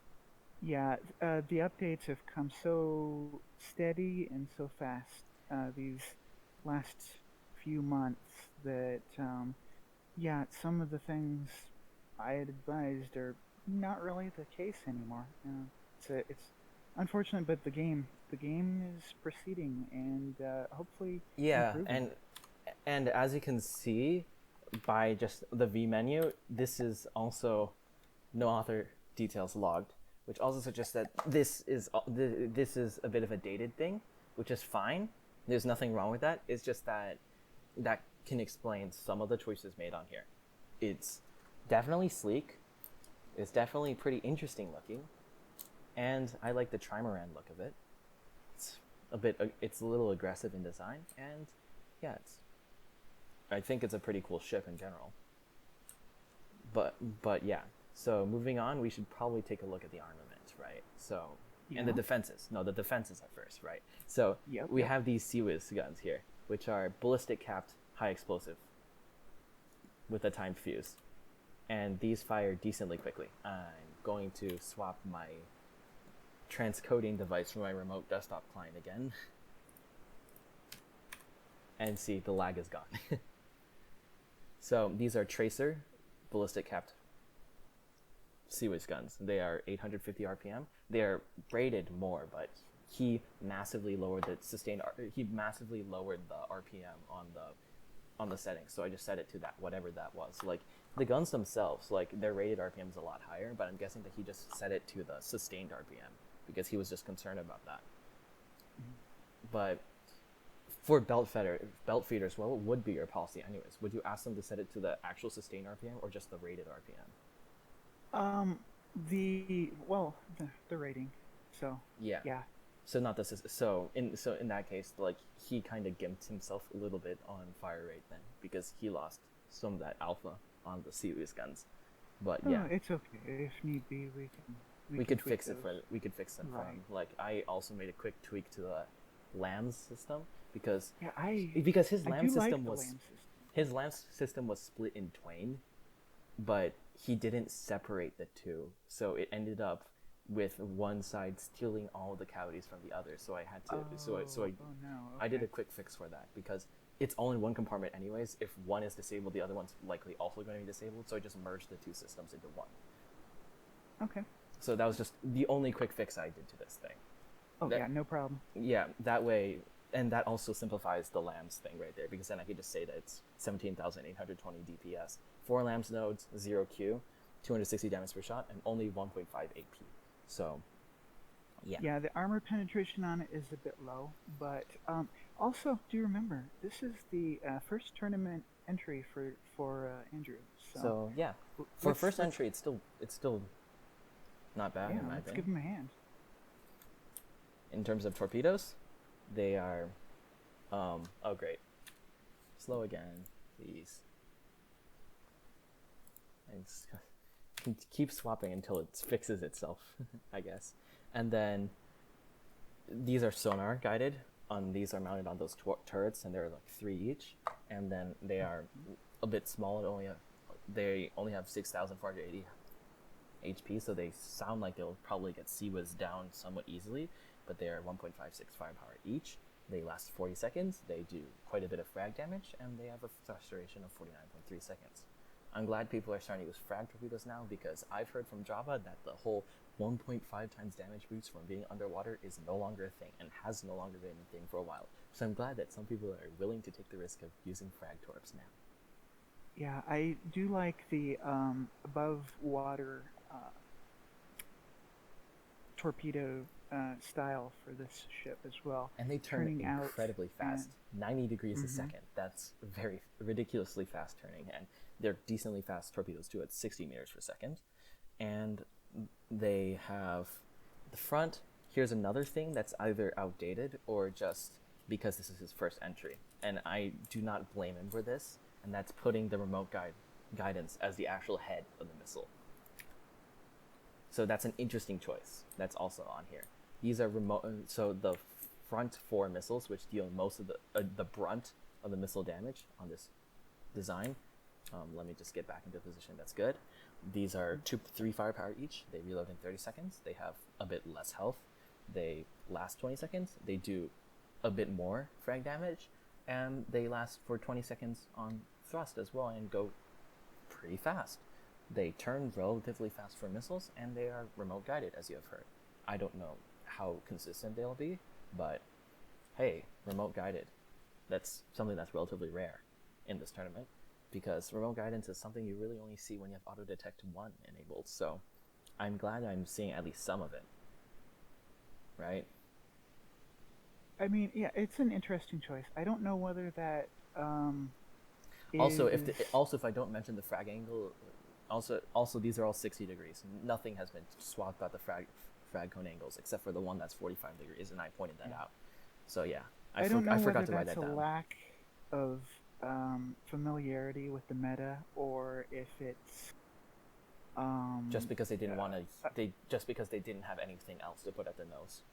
Yeah, the updates have come so steady and so fast these last few months that, yeah, some of the things I had advised are not really the case anymore. It's unfortunate, but the game is proceeding and hopefully Yeah, improving. and as you can see by just the V menu, this is also no author details logged, which also suggests that this is a bit of a dated thing, which is fine. There's nothing wrong with that. It's just that that can explain some of the choices made on here. It's definitely sleek. It's definitely pretty interesting looking, and I like the trimaran look of it. It's a little aggressive in design, and yeah, I think it's a pretty cool ship in general. But yeah. So moving on, we should probably take a look at the armament, right? So, and the Yeah. defenses. No, the defenses at first, right? So Yep. we Yep. have these Seawiz guns here, which are ballistic capped, high explosive, with a timed fuse, and these fire decently quickly. I'm going to swap my transcoding device for my remote desktop client again, and see the lag is gone. So these are tracer ballistic capped Seawiz guns. They are 850 RPM. They are rated more, but he massively lowered the he massively lowered the RPM on the settings. So I just set it to that, whatever that was. Like the guns themselves, like their rated RPM is a lot higher, but I'm guessing that he just set it to the sustained RPM because he was just concerned about that. But for belt feeders, what would be your policy anyways? Would you ask them to set it to the actual sustained RPM or just the rated RPM? The rating. So Yeah. yeah. So not this is so in that case, like he kind of gimped himself a little bit on fire rate then because he lost some of that alpha on the series guns. But yeah, it's okay. If need be, we can could fix it those. for we could fix them for Right. him. Like I also made a quick tweak to the lambs system because Yeah, his I lamb do like system the was lamb system. his lamb system was split in twain, but he didn't separate the two, so it ended up with one side stealing all the cavities from the other. So I had to Oh no. I did Okay. a quick fix for that because it's all in one compartment anyways. If one is disabled, the other one's likely also going to be disabled. So I just merged the two systems into one. Okay. So that was just the only quick fix I did to this thing. Oh That- yeah, no problem. Yeah, that way, and that also simplifies the lambs thing right there because then I could just say that it's 17,820 DPS, 4 lambs nodes, 0 Q, 260 damage per shot, and only 1.5 AP. So, yeah. Yeah, the armor penetration on it is a bit low, but also do remember this is the first tournament entry for Andrew. So yeah, for first entry, it's still not bad in my let's opinion. give him a hand. In terms of torpedoes, they are, oh great, slow again, please. And keep swapping until it fixes itself, I guess. And then these are sonar guided. These are mounted on those turrets, and they're like 3 each. And then they are a bit small. They only have 6,480 HP, so they sound like they'll probably get C-Wiz down somewhat easily. But they are 1.56 firepower each. They last 40 seconds. They do quite a bit of frag damage, and they have a thrust duration of 49.3 seconds. I'm glad people are starting to use frag torpedoes now because I've heard from Java that the whole 1.5 times damage boost from being underwater is no longer a thing and has no longer been a thing for a while. So I'm glad that some people are willing to take the risk of using frag torps now. Yeah, I do like the above water torpedo style for this ship as well. And they turn incredibly fast. 90 degrees a second. That's very ridiculously fast turning. And they're decently fast torpedoes too at 60 meters per second. And they have the front. Here's another thing that's either outdated or just because this is his first entry. And I do not blame him for this. And that's putting the remote guidance as the actual head of the missile. So that's an interesting choice. That's also on here. These are remote. So the front 4 missiles, which deal most of the brunt of the missile damage on this design. Let me just get back into position. That's good. These are 3 firepower each. They reload in 30 seconds. They have a bit less health. They last 20 seconds. They do a bit more frag damage, and they last for 20 seconds on thrust as well and go pretty fast. They turn relatively fast for missiles, and they are remote guided, as you have heard. I don't know how consistent they'll be, but hey, remote guided. That's something that's relatively rare in this tournament, because remote guidance is something you really only see when you have auto detect 1 enabled. So I'm glad I'm seeing at least some of it. Right? I mean, yeah, it's an interesting choice. I don't know whether that Also, if I don't mention the frag angle, also these are all 60 degrees. Nothing has been swapped about the frag cone angles except for the one that's 45 degrees, and I pointed that out. So yeah, I forgot to write that down. That's a lack of familiarity with the meta, or if it's just because they didn't want to, just because they didn't have anything else to put at the nose.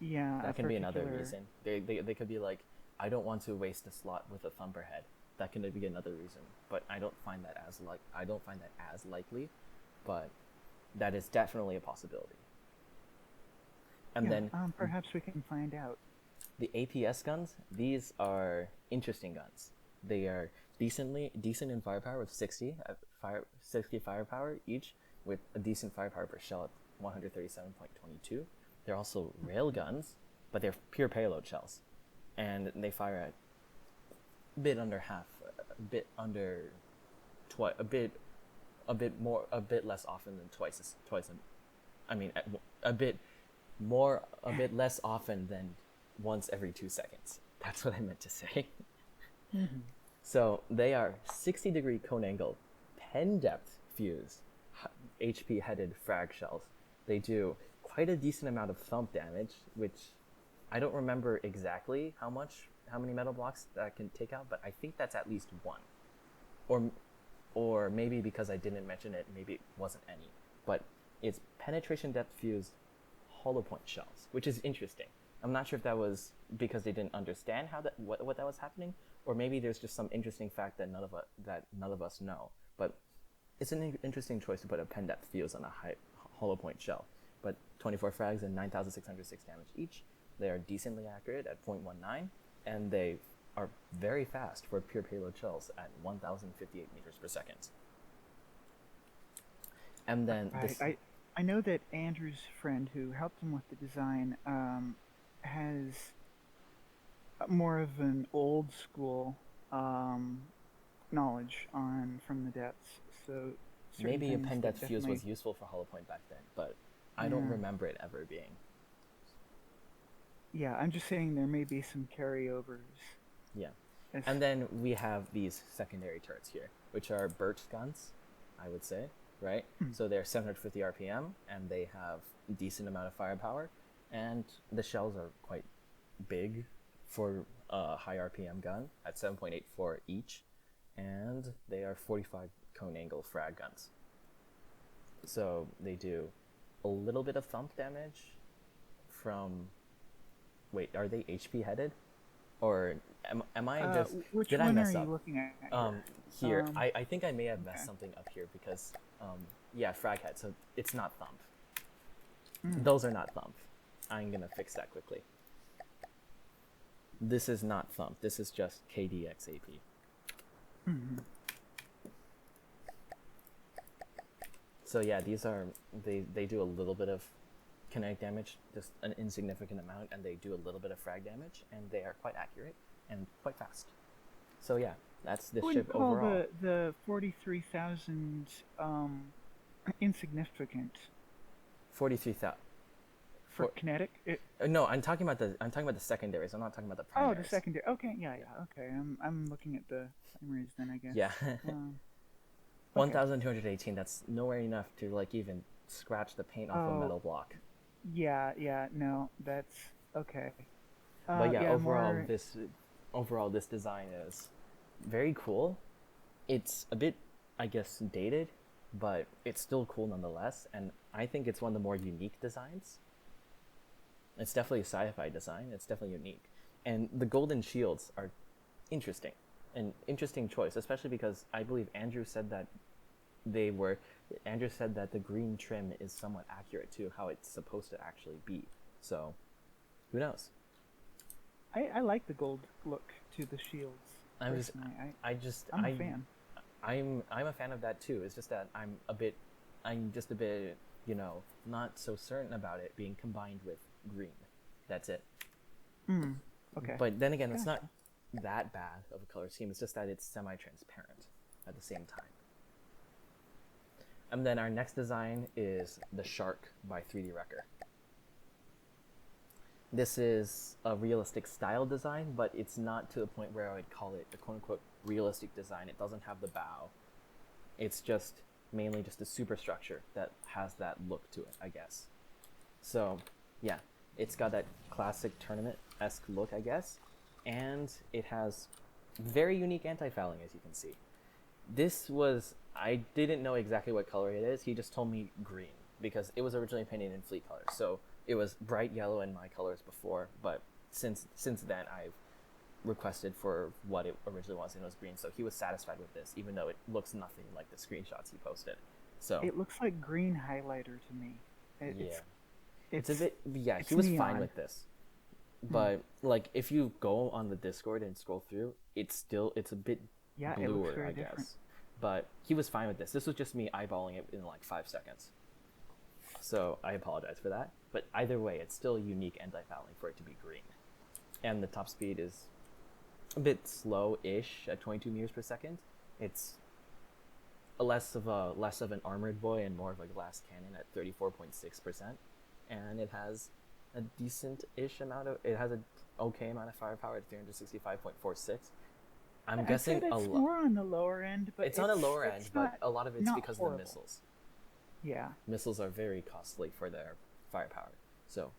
Yeah, that can be another reason. They could be like, I don't want to waste a slot with a thumper head. That can be another reason, but I don't find that as likely, but that is definitely a possibility. And then perhaps we can find out. The APS guns, these are interesting guns. They are decent in firepower with 60 firepower each, with a decent firepower per shell at 137.22. They're also rail guns, but they're pure payload shells, and they fire at a bit less often than twice. A bit less often than once every 2 seconds. That's what I meant to say. Mm-hmm. So they are 60-degree cone angle, pen depth fused, HP headed frag shells. They do quite a decent amount of thump damage, which I don't remember exactly how many metal blocks that can take out, but I think that's at least one, or or maybe because I didn't mention it, maybe it wasn't any. But it's penetration depth fused hollow point shells, which is interesting. I'm not sure if that was because they didn't understand what that was happening, or maybe there's just some interesting fact that none of us know. But it's an interesting choice to put a pen depth fuse on a high hollow point shell. But 24 frags and 9,606 damage each. They are decently accurate at 0.19, and they are very fast for pure payload shells at 1,058 meters per second. And then I know that Andrew's friend who helped him with the design has more of an old school knowledge from the depths. So maybe a pen depth fuse was useful for hollow point back then, but I don't remember it ever being. Yeah, I'm just saying there may be some carryovers. Yeah. And then we have these secondary turrets here, which are birch guns, I would say, right? So they're 750 RPM, and they have a decent amount of firepower, and the shells are quite big for a high RPM gun at 7.84 each, and they are 45 cone angle frag guns. So they do a little bit of thump damage from... Wait, are they HP headed? Or am I just... Which did one I mess are up? you looking at? Here. I think I may have messed something up here because, yeah, frag head, so it's not thump. Those are not thump. I'm going to fix that quickly. This is not thump. This is just KDXAP. So yeah, these are... They do a little bit of kinetic damage, just an insignificant amount, and they do a little bit of frag damage, and they are quite accurate and quite fast. So yeah, that's this ship overall. The 43,000 insignificant 43,000 for kinetic. No, I'm talking about the secondaries. I'm not talking about the primaries. Oh, the secondary. Okay, yeah. Okay, I'm looking at the primaries then, I guess. Yeah. Okay. 1,218. That's nowhere enough to like even scratch the paint off a metal block. Yeah, no, that's okay. But yeah, overall this design is very cool. It's a bit, I guess, dated, but it's still cool nonetheless, and I think it's one of the more unique designs. It's definitely a sci-fi design. It's definitely unique. And the golden shields are interesting. An interesting choice, especially because I believe Andrew said that the green trim is somewhat accurate to how it's supposed to actually be. So, who knows? I like the gold look to the shields. I'm a fan. I'm a fan of that too. It's just that I'm just a bit, not so certain about it being combined with green. That's it. Okay. But then again, it's not that bad of a color scheme. It's just that it's semi-transparent at the same time. And then our next design is the Shark by 3D Wrecker. This is a realistic style design, but it's not to the point where I would call it a quote-unquote realistic design. It doesn't have the bow. It's just mainly just a superstructure that has that look to it, I guess. So, yeah, it's got that classic tournament-esque look, I guess, and it has very unique anti-fouling, as you can see. I didn't know exactly what color it is. He just told me green because it was originally painted in fleet colors. So it was bright yellow in my colors before, but since then I've requested for what it originally was, and it was green. So he was satisfied with this, even though it looks nothing like the screenshots he posted. So it looks like green highlighter to me. It's a bit. Yeah, he was fine with this. But like, if you go on the Discord and scroll through, it's a bit bluer, I guess. But he was fine with this. This was just me eyeballing it in like 5 seconds. So I apologize for that. But either way, it's still unique anti-fouling for it to be green. And the top speed is a bit slow-ish at 22 meters per second. It's less of an armored boy and more of a glass cannon at 34.6%. And it has a decent-ish amount of... It has an okay amount of firepower at 365.46. I'm guessing a lot. More on the lower end, but it's on the lower end, but a lot of it's because of the missiles. Yeah. Missiles are very costly for their firepower. So,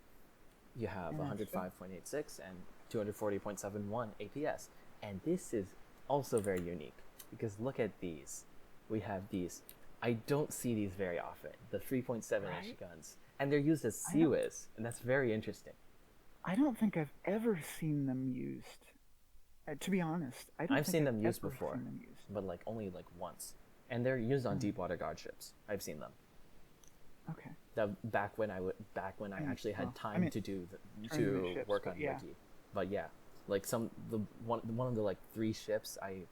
You have And that's 105.86 and 240.71 APS. And this is also very unique because look at these. We have these. I don't see these very often, the 3.7-inch Right. guns. And they're used as I don't- CWIS, and that's very interesting. I don't think I've ever seen them used. To be honest, I don't I've think seen I've them used ever before, seen them used. but like only like once. And they're used on deep water guard ships. I've seen them. Okay. Back when I actually had time to do to ships, work but on yeah. Wiki. But yeah, like one of the like 3 ships I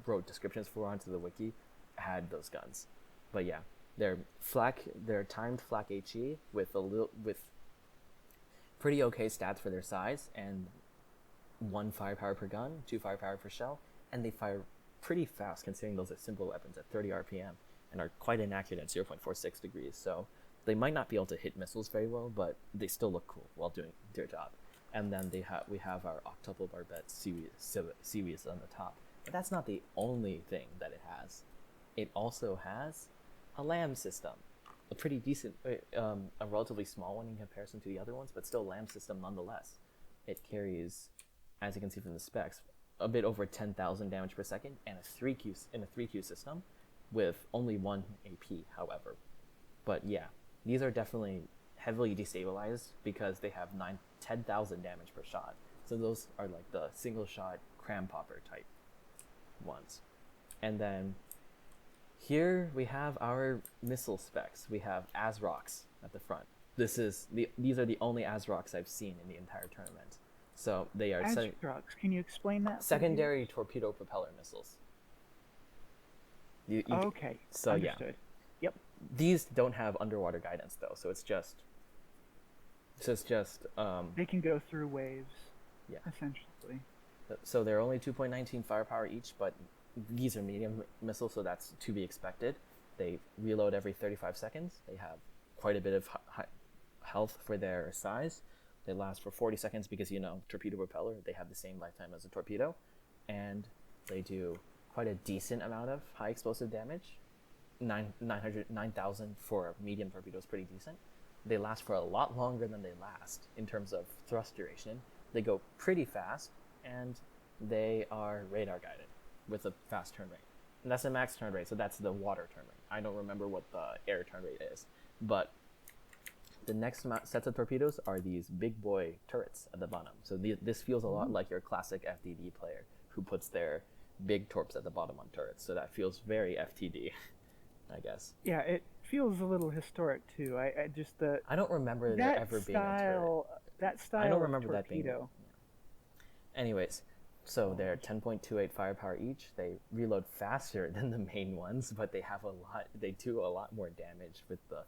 wrote descriptions for onto the wiki had those guns. But yeah, they're timed flak HE with pretty okay stats for their size and 1 firepower per gun, 2 firepower per shell, and they fire pretty fast considering those are simple weapons at 30 RPM and are quite inaccurate at 0.46 degrees. So they might not be able to hit missiles very well, but they still look cool while doing their job. And then we have our octuple barbette series on the top. But that's not the only thing that it has. It also has a LAM system, a pretty decent, a relatively small one in comparison to the other ones, but still LAM system nonetheless. It carries, as you can see from the specs, a bit over 10,000 damage per second and a 3Q system with only 1 AP, however. But yeah, these are definitely heavily destabilized because they have 10,000 damage per shot. So those are like the single shot cram popper type ones. And then here we have our missile specs. We have ASROCs at the front. These are the only ASROCs I've seen in the entire tournament. So they are ASROCs. Can you explain that? secondary torpedo propeller missiles. Okay. So understood. yeah. Yep. These don't have underwater guidance though, so it's just they can go through waves. Yeah. Essentially. So they're only 2.19 firepower each, but these are medium missiles, so that's to be expected. They reload every 35 seconds. They have quite a bit of health for their size. They last for 40 seconds because, torpedo propeller, they have the same lifetime as a torpedo. And they do quite a decent amount of high explosive damage. 9,000 for a medium torpedo is pretty decent. They last for a lot longer than they last in terms of thrust duration. They go pretty fast, and they are radar guided with a fast turn rate. And that's the max turn rate, so that's the water turn rate. I don't remember what the air turn rate is. But the next sets of torpedoes are these big boy turrets at the bottom. So this feels a lot like your classic FTD player who puts their big torps at the bottom on turrets. So that feels very FTD, I guess. Yeah, it feels a little historic too. I don't remember there ever being a turret. That style I don't remember of that being. torpedo. Anyways, so they're 10.28 firepower each. They reload faster than the main ones, but they do a lot more damage with the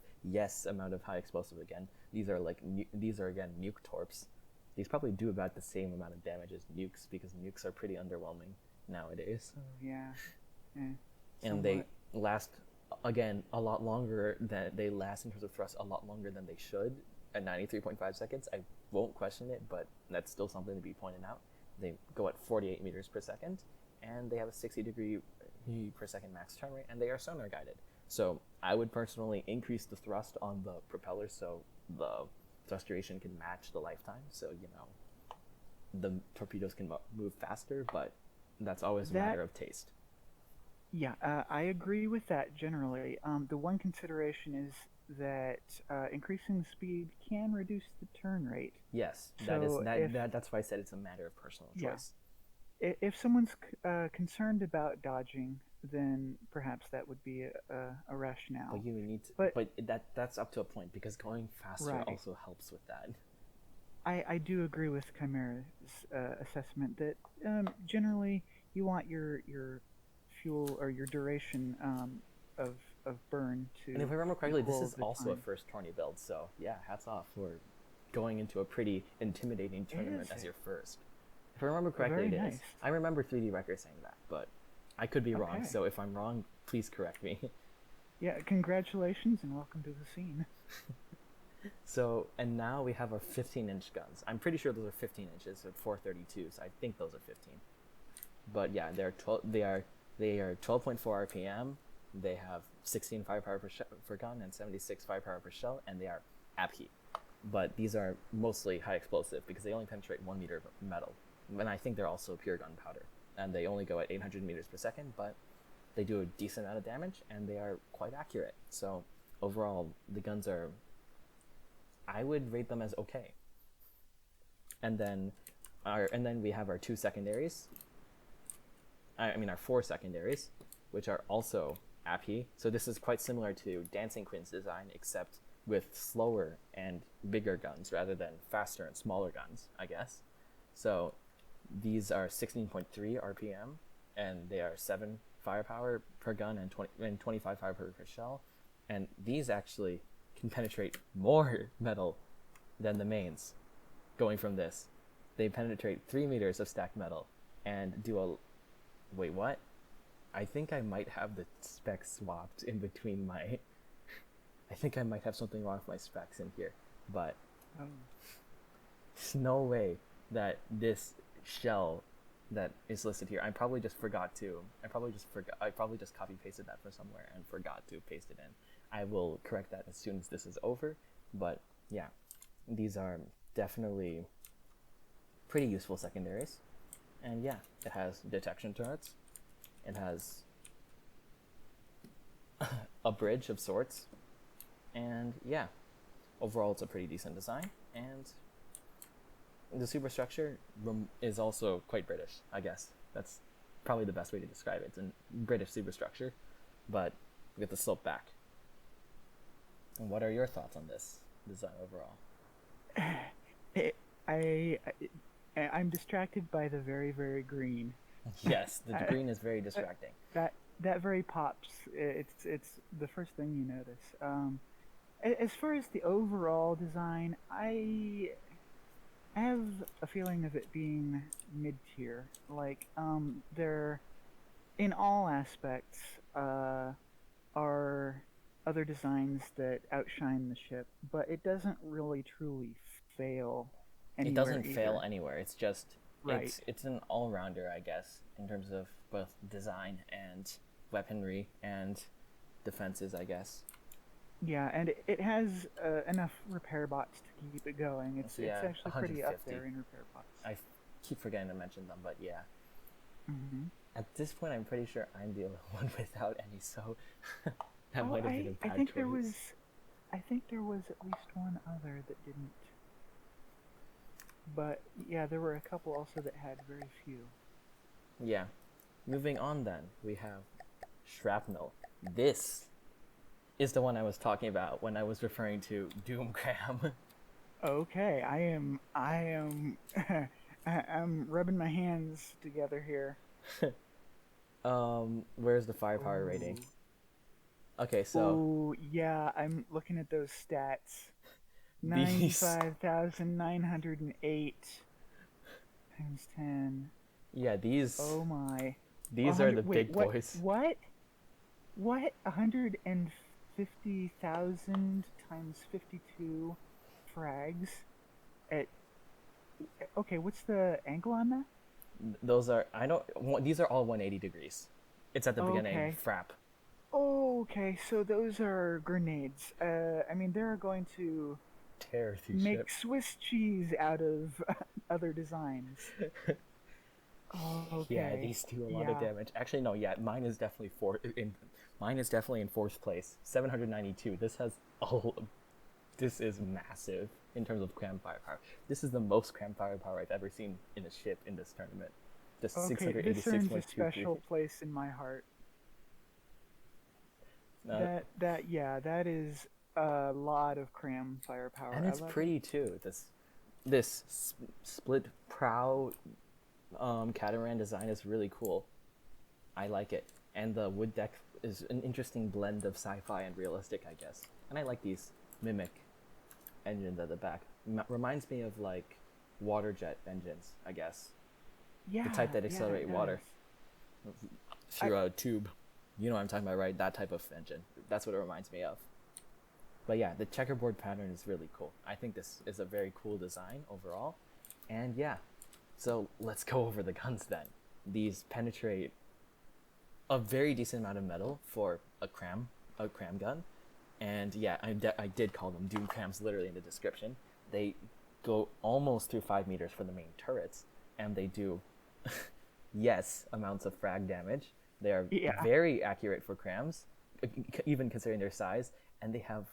amount of high explosive again. These are again nuke torps. These probably do about the same amount of damage as nukes because nukes are pretty underwhelming nowadays. Oh yeah. And they last again a lot longer than they last in terms of thrust, a lot longer than they should at 93.5 seconds. I won't question it, but that's still something to be pointed out. They go at 48 meters per second, and they have a 60 degree per second max turn rate, and they are sonar guided. So I would personally increase the thrust on the propeller so the thrust duration can match the lifetime. So, the torpedoes can move faster, but that's always a matter of taste. Yeah, I agree with that generally. The one consideration is that increasing the speed can reduce the turn rate. Yes, So that's why I said it's a matter of personal choice. If someone's concerned about dodging, then perhaps that would be a rationale. But you need to. But that's up to a point because going faster also helps with that. I do agree with Chimera's assessment that generally you want your fuel or your duration of burn to. And if I remember correctly, this is also time. a first tourney build, so yeah, hats off for going into a pretty intimidating tournament as your first. If I remember correctly, Very it nice. is. I remember 3D Record saying that, but I could be wrong, so if I'm wrong, please correct me. Yeah, congratulations and welcome to the scene. So, and now we have our 15-inch guns. I'm pretty sure those are 15 inches at 432, so I think those are 15. But yeah, they are 12.4 RPM. They have 16 firepower per gun and 76 firepower per shell, and they are AP heat. but these are mostly high explosive because they only penetrate 1 meter of metal. And I think they're also pure gunpowder, and they only go at 800 meters per second, but they do a decent amount of damage, and they are quite accurate. So overall, the guns are, I would rate them as okay. And then we have our two secondaries. Our four secondaries, which are also AP. So this is quite similar to Dancing Queen's design, except with slower and bigger guns rather than faster and smaller guns, I guess. So these are 16.3 RPM, and they are 7 firepower per gun and 25 firepower per shell. And these actually can penetrate more metal than the mains. Going from this, they penetrate 3 meters of stacked metal and do a... Wait, what? I think I might have the specs swapped in between my... I think I might have something wrong with my specs in here, but there's no way that this shell that is listed here, I probably just copy pasted that from somewhere and forgot to paste it in. I will correct that as soon as this is over, but yeah, these are definitely pretty useful secondaries. And yeah, it has detection turrets, it has a bridge of sorts, and yeah, overall it's a pretty decent design, and the superstructure is also quite British, I guess. That's probably the best way to describe it. It's a British superstructure, but with the slope back. And what are your thoughts on this design overall? I'm distracted by the very, very green. Yes, the green is very distracting. That very pops. It's the first thing you notice. As far as the overall design, I have a feeling of it being mid-tier. Like, there, in all aspects, are other designs that outshine the ship, but it doesn't really truly fail anywhere. It doesn't fail anywhere. It's just, right. It's an all-rounder, I guess, in terms of both design and weaponry and defenses, I guess. Yeah, and it has enough repair bots to keep it going. It's actually pretty up there in repair bots. I keep forgetting to mention them, but yeah. Mm-hmm. At this point, I'm pretty sure I'm the only one without any, so that might have been a bad I think choice. I think there was at least one other that didn't. But yeah, there were a couple also that had very few. Yeah. Moving on then, we have Shrapnel. This is the one I was talking about when I was referring to Doom Cram. Okay, I'm rubbing my hands together here. Where's the firepower rating? Okay, so... Oh, yeah, I'm looking at those stats. 95,908 times 10. Yeah, these... Oh my. These are the big boys. What? 150,000 times 52 frags at... Okay, what's the angle on that? Those are... These are all 180 degrees. It's at the beginning. Frap. Oh, okay, so those are grenades. They're going to tear through make Swiss cheese out of other designs. Oh, okay. Yeah, these do a lot of damage. Actually, no. Yeah, mine is definitely in fourth place. 792. This is massive in terms of cram firepower. This is the most cram firepower I've ever seen in a ship in this tournament. Just 686.23. This earns a special place in my heart. That is a lot of cram firepower. And it's pretty too. This split prow catamaran design is really cool. I like it. And the wood deck is an interesting blend of sci-fi and realistic, I guess. And I like these mimic engines at the back. Reminds me of like water jet engines, I guess. Yeah. The type that accelerate water through a tube. You know what I'm talking about, right? That type of engine. That's what it reminds me of. But yeah, the checkerboard pattern is really cool. I think this is a very cool design overall. And yeah, so let's go over the guns then. These penetrate a very decent amount of metal for a cram gun. And yeah, I did call them Doom Crams literally in the description. they go almost through 5 meters for the main turrets, and they do, yes, amounts of frag damage. They are very accurate for crams, even considering their size, and they have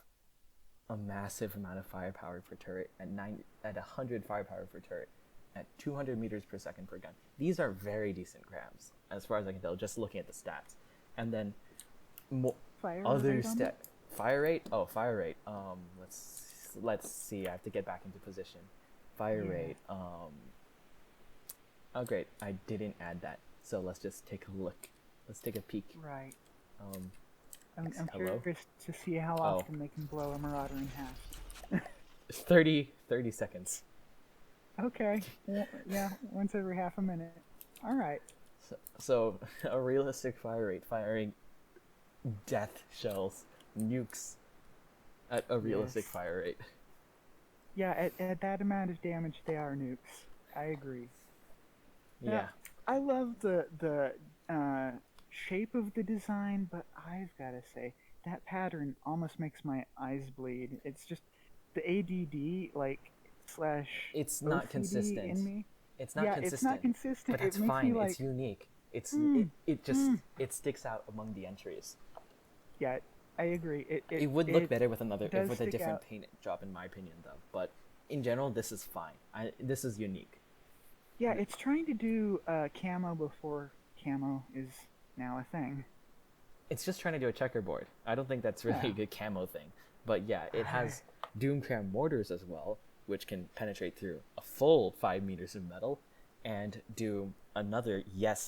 a massive amount of firepower per turret at 100 firepower per turret at 200 meters per second per gun. These are very decent crams, as far as I can tell, just looking at the stats. And then fire rate. Oh, fire rate. Let's see. I have to get back into position. Fire rate. Oh, great. I didn't add that. So let's just take a look. Let's take a peek. Right. I'm curious to see how often they can blow a Marauder in half. 30 seconds. Okay. Yeah, once every half a minute. All right. So a realistic fire rate, firing death shells, nukes at a realistic fire rate. Yeah, at that amount of damage, they are nukes. I agree. Yeah. Now, I love the shape of the design, but I've got to say that pattern almost makes my eyes bleed. It's just the ADD / it's not OCD consistent in me. It's not consistent. It's not consistent. But that's it makes fine. Me like, it's unique. It sticks out among the entries. Yeah, I agree. It would look better with a different out. paint job, in my opinion, though. But in general, this is fine. This is unique. Yeah, it's trying to do camo before camo is now a thing. It's just trying to do a checkerboard. I don't think that's really a good camo thing. But yeah, it has Doom Cram mortars as well, which can penetrate through a full 5 meters of metal and do another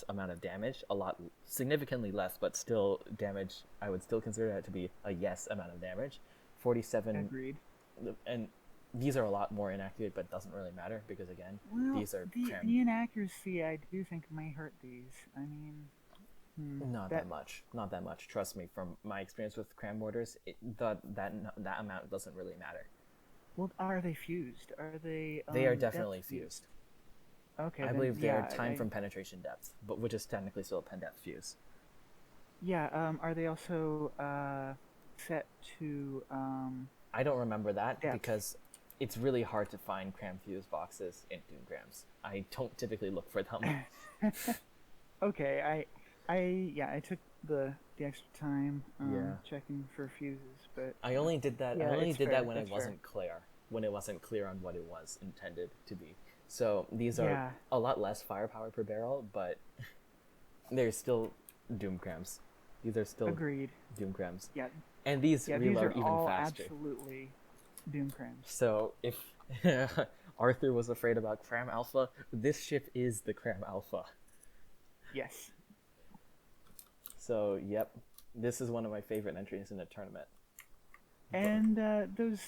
amount of damage, significantly less, but still damage. I would still consider that to be a amount of damage. 47. Agreed. And these are a lot more inaccurate, but it doesn't really matter because, again, these are the inaccuracy, I do think, may hurt these. I mean, not that much. Trust me, from my experience with cram mortars, that amount doesn't really matter. Well, are they fused? Are they? They are definitely fused. Okay. I believe they are time from penetration depth, but which is technically still a pen depth fuse. Yeah. Are they also set to? I don't remember that depth. Because it's really hard to find cram fuse boxes in Doom Grams. I don't typically look for them. Okay. I took the extra time checking for fuses, but I only did that. Yeah, I only did that when that's it wasn't clear. When it wasn't clear on what it was intended to be. So these are a lot less firepower per barrel, but they're still Doom Crams. These are still Doom Crams. Yeah. And these reload these are even all faster. Absolutely Doom Crams. So if Arthr was afraid about Cram Alpha, this ship is the Cram Alpha. Yes. So, yep. This is one of my favorite entries in the tournament. And those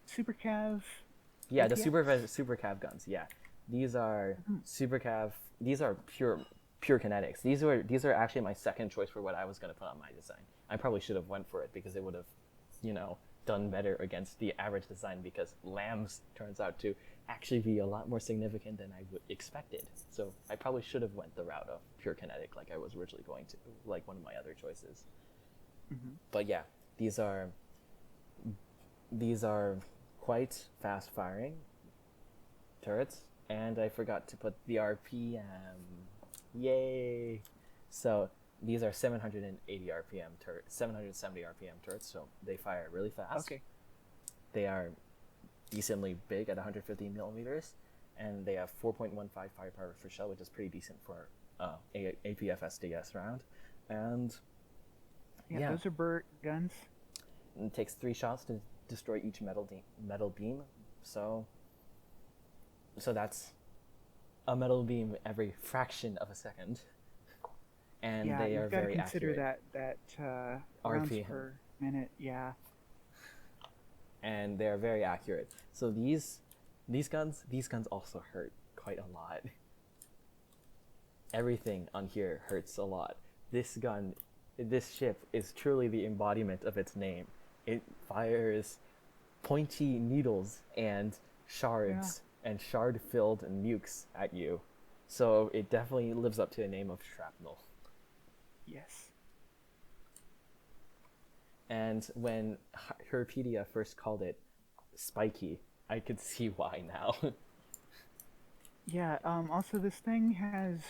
Super Cav... Yeah, the Super Cav guns, yeah. These are Super Cav... These are pure kinetics. These are actually my second choice for what I was going to put on my design. I probably should have went for it because it would have, done better against the average design, because Lambs turns out to actually be a lot more significant than I would expected. So I probably should have went the route of pure kinetic like I was originally going to, like one of my other choices. Mm-hmm. But yeah, these are quite fast firing turrets, and I forgot to put the RPM. Yay! So these are 780 RPM 770 RPM turrets, so they fire really fast. Okay. They are decently big at 150 millimeters, and they have 4.15 firepower per shell, which is pretty decent for APF SDS round. And yeah, those are Burt guns. It takes 3 shots to destroy each metal beam, so that's a metal beam every fraction of a second. And they are very accurate. Yeah, you've got to consider that rounds per minute, yeah. And they are very accurate. So these guns also hurt quite a lot. Everything on here hurts a lot. This ship is truly the embodiment of its name. It fires pointy needles and shards and shard-filled nukes at you. So it definitely lives up to the name of Shrapnel. Yes. And when Hirpeedia first called it spiky, I could see why now. Yeah, also this thing has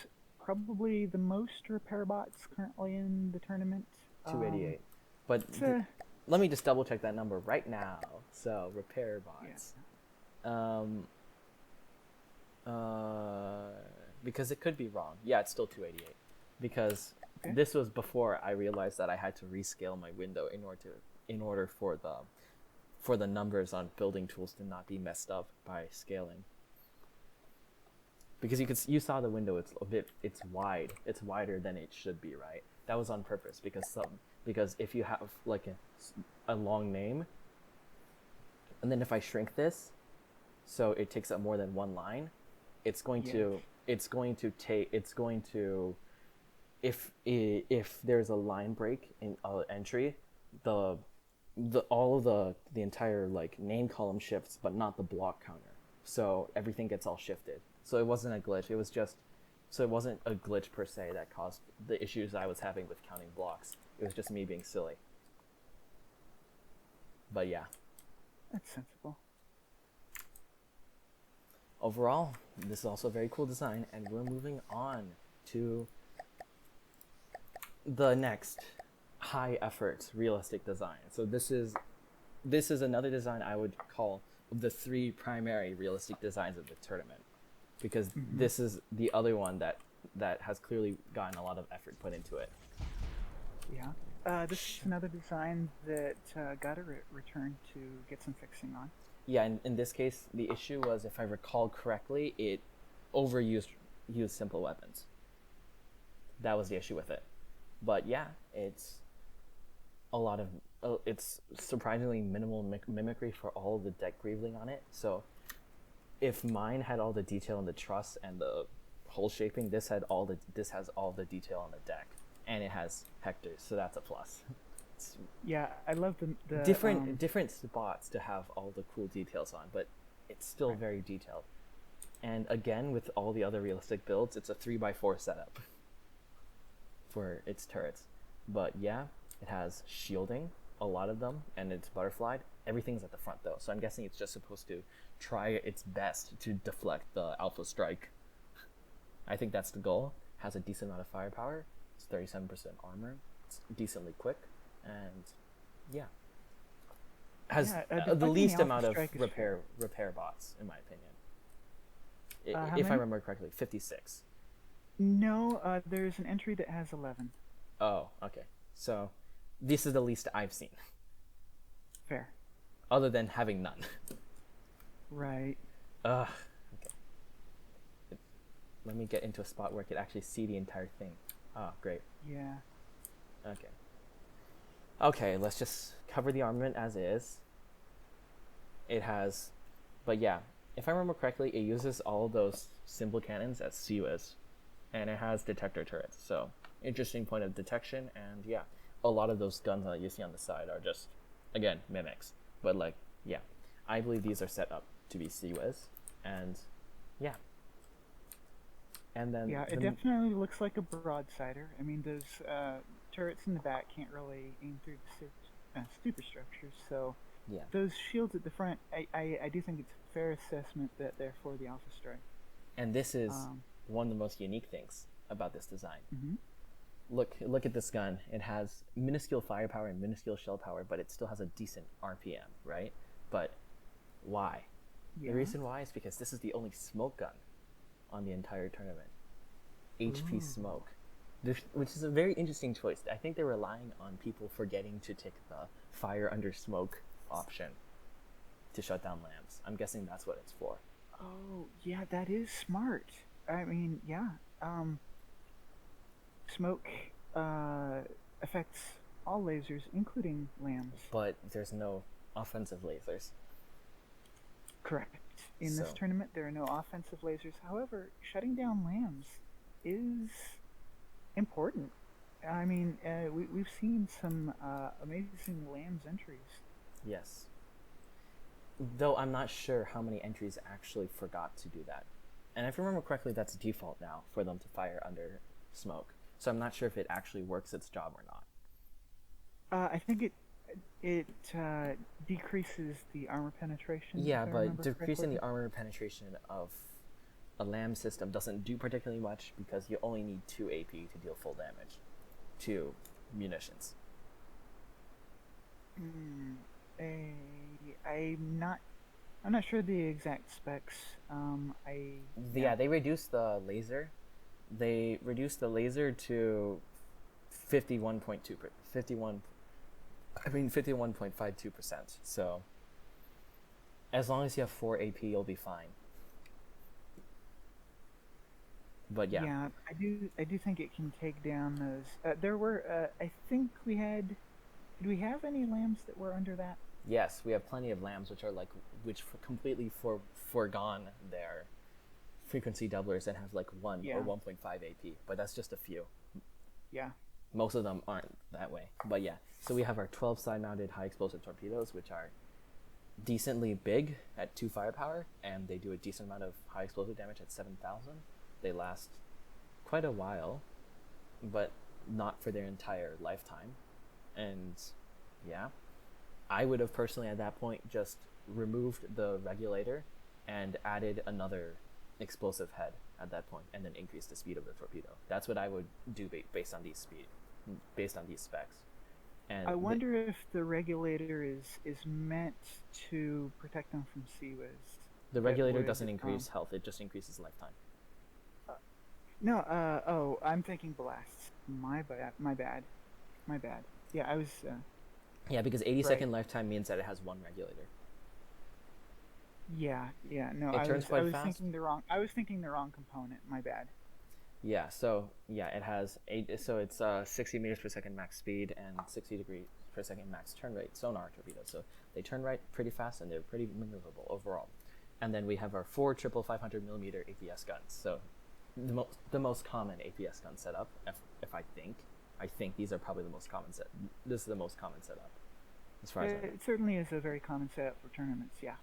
probably the most repair bots currently in the tournament. 288. But It's a, let me just double check that number right now. So repair bots. yeah. Because it could be wrong. Yeah, it's still 288. Because Okay. this was before I realized that I had to rescale my window in order for the numbers on building tools to not be messed up by scaling. Because you saw the window, it's wide. It's wider than it should be, right? That was on purpose because if you have like a long name, and then if I shrink this, so it takes up more than one line, it's going to if there's a line break in entry, the entire like name column shifts, but not the block counter. So everything gets all shifted. So it wasn't a glitch. It wasn't a glitch per se that caused the issues I was having with counting blocks. It was just me being silly. But yeah. That's sensible. Overall, this is also a very cool design, and we're moving on to the next high effort realistic design. So this is another design I would call the three primary realistic designs of the tournament, because this is the other one that has clearly gotten a lot of effort put into it. Yeah. This is another design that got a return to get some fixing on. Yeah, in this case, the issue was, if I recall correctly, it used simple weapons. That was the issue with it. But yeah, it's it's surprisingly minimal mimicry for all the deck greavling on it. So if mine had all the detail in the truss and the hole shaping, this has all the detail on the deck, and it has Hector's, so that's a plus. Yeah, I love the different spots to have all the cool details on, but it's still very detailed. And again, with all the other realistic builds, it's a 3x4 setup for its turrets. But yeah, it has shielding, a lot of them, and it's butterflied. Everything's at the front though, so I'm guessing it's just supposed to try its best to deflect the alpha strike. I think that's the goal. Has a decent amount of firepower. It's 37% armor. It's decently quick, and yeah, has the least amount of repair bots, in my opinion. If I remember correctly, 56. No, there's an entry that has 11. Oh, okay. So this is the least I've seen. Fair. Other than having none. Right. Okay. Let me get into a spot where I could actually see the entire thing. Ah, great. Yeah. Okay. Okay, let's just cover the armament as is. It has, but yeah, if I remember correctly, it uses all those simple cannons as CUs, and it has detector turrets. So interesting point of detection, and yeah, a lot of those guns that you see on the side are just, again, mimics. But like, yeah, I believe these are set up to be CUs, and yeah. And then yeah, it definitely looks like a broadsider. I mean, those turrets in the back can't really aim through the superstructures, so yeah, those shields at the front, I do think it's a fair assessment that they're for the Alpha Strike. And this is one of the most unique things about this design. Mm-hmm. Look at this gun. It has minuscule firepower and minuscule shell power, but it still has a decent RPM, right? But why? Yeah. The reason why is because this is the only smoke gun on the entire tournament. HP Ooh. smoke. Which is a very interesting choice. I think they're relying on people forgetting to take the fire under smoke option to shut down lamps. I'm guessing that's what it's for. Oh, yeah, that is smart. I mean, yeah. Smoke affects all lasers, including lambs. But there's no offensive lasers. Correct. In this tournament, there are no offensive lasers. However, shutting down lambs is important. I mean, we've seen some amazing lambs entries. Yes. Though I'm not sure how many entries actually forgot to do that. And if I remember correctly, that's default now for them to fire under smoke. So I'm not sure if it actually works its job or not. I think It decreases the armor penetration, Yeah, if I but remember decreasing correctly. the armor penetration of a LAM system doesn't do particularly much because you only need 2 AP to deal full damage to munitions. I'm not sure the exact specs. Yeah. Yeah, they reduced the laser. They reduced the laser to 51.2 51 I mean 51.52%. So as long as you have 4 AP, you'll be fine. But yeah. Yeah, I do think it can take down those. There were, I think we had. Did we have any lambs that were under that? Yes, we have plenty of lambs which completely foregone their frequency doublers and have like 1 or Yeah. 1.5 AP, but that's just a few. Yeah. Most of them aren't that way. But yeah, so we have our 12 side mounted high explosive torpedoes, which are decently big at 2 firepower, and they do a decent amount of high explosive damage at 7,000. They last quite a while, but not for their entire lifetime. And yeah, I would have personally at that point just removed the regulator and added another explosive head at that point, and then increased the speed of the torpedo. That's what I would do based on based on these specs. And I wonder if the regulator is meant to protect them from sea whiz. the That regulator would, doesn't increase health; it just increases lifetime. No, oh, I'm thinking blasts. My bad. My bad. My bad. Yeah, I was. Yeah, because 80-second Right. lifetime means that it has 1 regulator. Yeah, yeah. No, It turns quite I was fast. thinking the wrong. I was thinking the wrong component. My bad. Yeah, so yeah, it has so it's 60 meters per second max speed and 60 degrees per second max turn rate sonar torpedoes. So they turn right pretty fast and they're pretty maneuverable overall. And then we have our 4 triple 500 millimeter APS guns. So the most common APS gun setup. If I think these are probably the most common set. This is the most common setup, as far as I know. It certainly is a very common setup for tournaments. Yeah.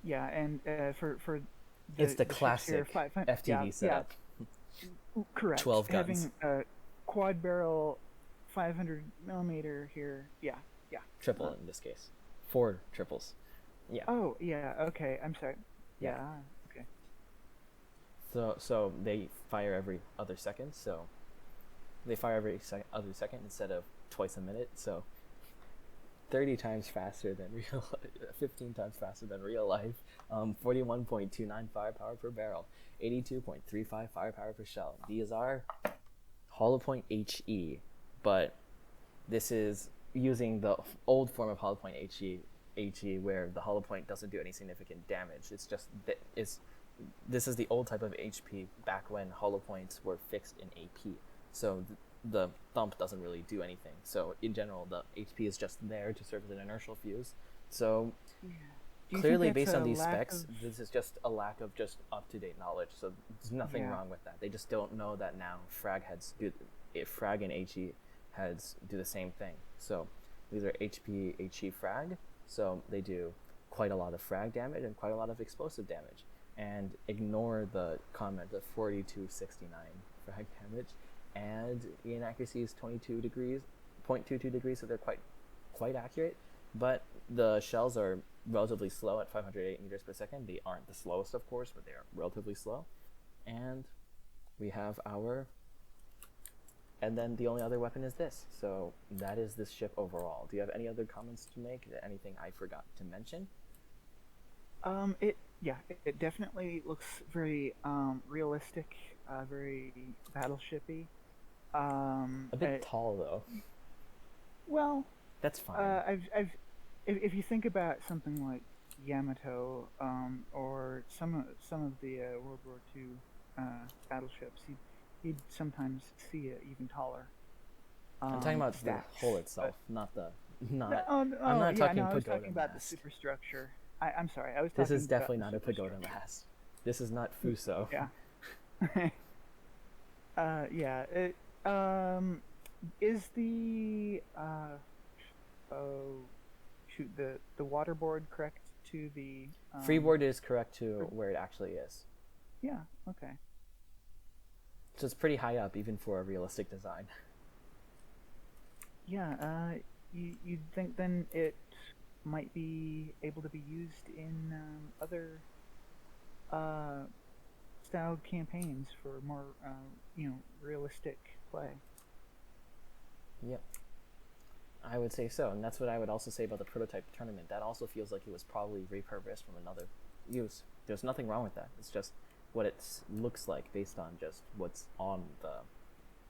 Yeah, and for It's the ships here, classic 500. FTD Yeah, setup. correct. 12 guns. Having a quad barrel 500 millimeter here. Yeah, yeah. Triple in this case. 4 triples. Yeah. Oh, yeah. Okay, I'm sorry. Yeah. Yeah. Okay. So they fire every other second. So they fire every other second instead of twice a minute. So 30 times faster than 15 times faster than real life. 41.29 firepower per barrel. 82.35 firepower per shell. These are hollow point HE, but this is using the old form of hollow point HE, where the hollow point doesn't do any significant damage. It's just that this is the old type of HP back when hollow points were fixed in AP. So the thump doesn't really do anything. So in general, the HP is just there to serve as an inertial fuse. So Yeah. clearly, based on these specs, this is just a lack of just up-to-date knowledge. So there's nothing Yeah. wrong with that. They just don't know that now frag and HE heads do the same thing. So these are HP HE frag. So they do quite a lot of frag damage and quite a lot of explosive damage. And ignore the comment of 4269 frag damage. And the inaccuracy is 22 degrees, 0.22 degrees, so they're quite accurate. But the shells are relatively slow at 508 meters per second. They aren't the slowest, of course, but they are relatively slow. And we have and then the only other weapon is this. So that is this ship overall. Do you have any other comments to make? Anything I forgot to mention? It definitely looks very realistic, very battleshipy. A bit tall though. Well, that's fine. If you think about something like Yamato, or some of the World War II battleships, you'd sometimes see it even taller. I'm talking about stacks, the hull itself, not the not. I'm not talking I was pagoda talking about mast. the superstructure. I'm sorry, I was talking. This is definitely about not a pagoda mast. This is not Fuso. Yeah. Yeah. It is the oh shoot, the waterboard correct to the Freeboard is correct to where it actually is. Yeah. Okay. So it's pretty high up, even for a realistic design. Yeah. you'd think then it might be able to be used in other styled campaigns for more realistic play. Yep. I would say so, and that's what I would also say about the prototype tournament. That also feels like it was probably repurposed from another use. There's nothing wrong with that. It's just what it looks like based on just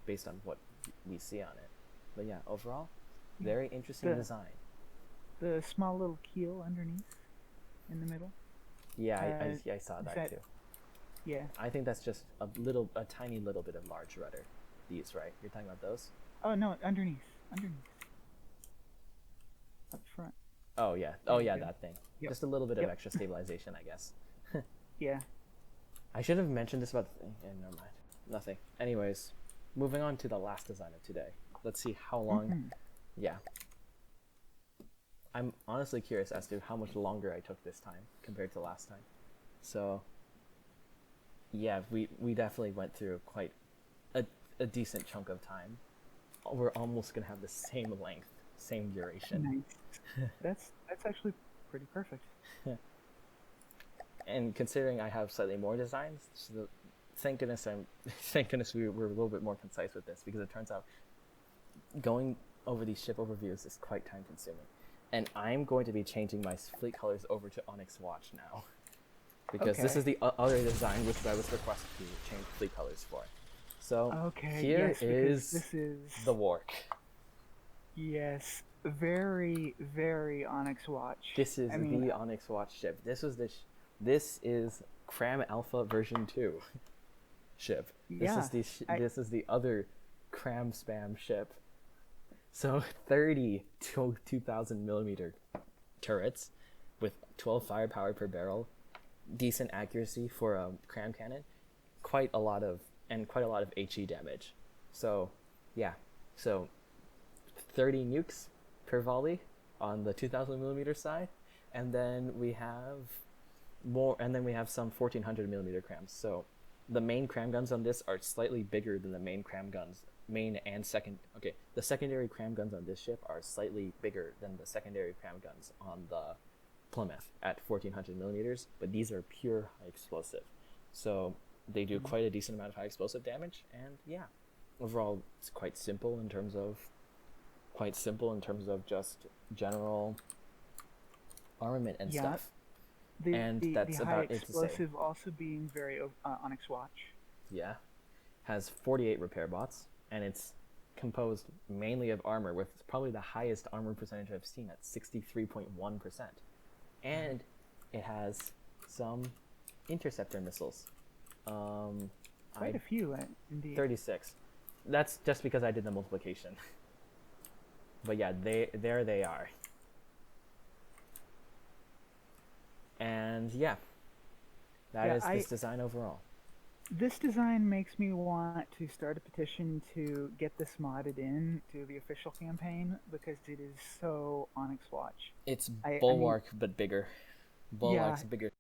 based on what we see on it. But yeah, overall, very interesting design. The small little keel underneath, in the middle. Yeah, I saw that too. Yeah. I think that's just a tiny little bit of large rudder. These, right? You're talking about those? Oh no, underneath. Up front. Oh yeah. Oh yeah, that thing. Yep. Just a little bit of extra stabilization, I guess. Yeah. I should have mentioned this about the thing. Yeah, never mind. Nothing. Anyways, moving on to the last design of today. Let's see how long. Yeah. I'm honestly curious as to how much longer I took this time compared to last time. So, yeah, we definitely went through quite a decent chunk of time. We're almost going to have the same length, same duration. Nice. That's actually pretty perfect. And considering I have slightly more designs, so thank goodness we were a little bit more concise with this, because it turns out going over these ship overviews is quite time consuming. And I'm going to be changing my fleet colors over to Onyx Watch now, because this is the other design which I was requested to change fleet colors for. So here is the Wark. Yes, very, very Onyx Watch. This is the Onyx Watch ship. This is Cram Alpha version 2 ship. This is the other Cram Spam ship. So 30 to 2,000 millimeter turrets with 12 firepower per barrel, decent accuracy for a cram cannon, quite a lot of HE damage. So yeah, so 30 nukes per volley on the 2,000 millimeter side, and then we have some 1,400 millimeter crams. So the main cram guns on this are slightly bigger than the main cram guns. The secondary cram guns on this ship are slightly bigger than the secondary cram guns on the Plymouth at 1,400 millimeters, but these are pure high explosive. So they do quite a decent amount of high explosive damage, and yeah, overall it's quite simple in terms of just general armament and stuff. The high explosive also being very Onyx Watch. Yeah, has 48 repair bots, and it's composed mainly of armor, with probably the highest armor percentage I've seen at 63.1%. And it has some interceptor missiles. Quite a few, indeed. 36. That's just because I did the multiplication. But yeah, there they are. And yeah, that is this design overall. This design makes me want to start a petition to get this modded in to the official campaign, because it is so Onyx Watch. It's Bulwark, but bigger. Bulwark's bigger.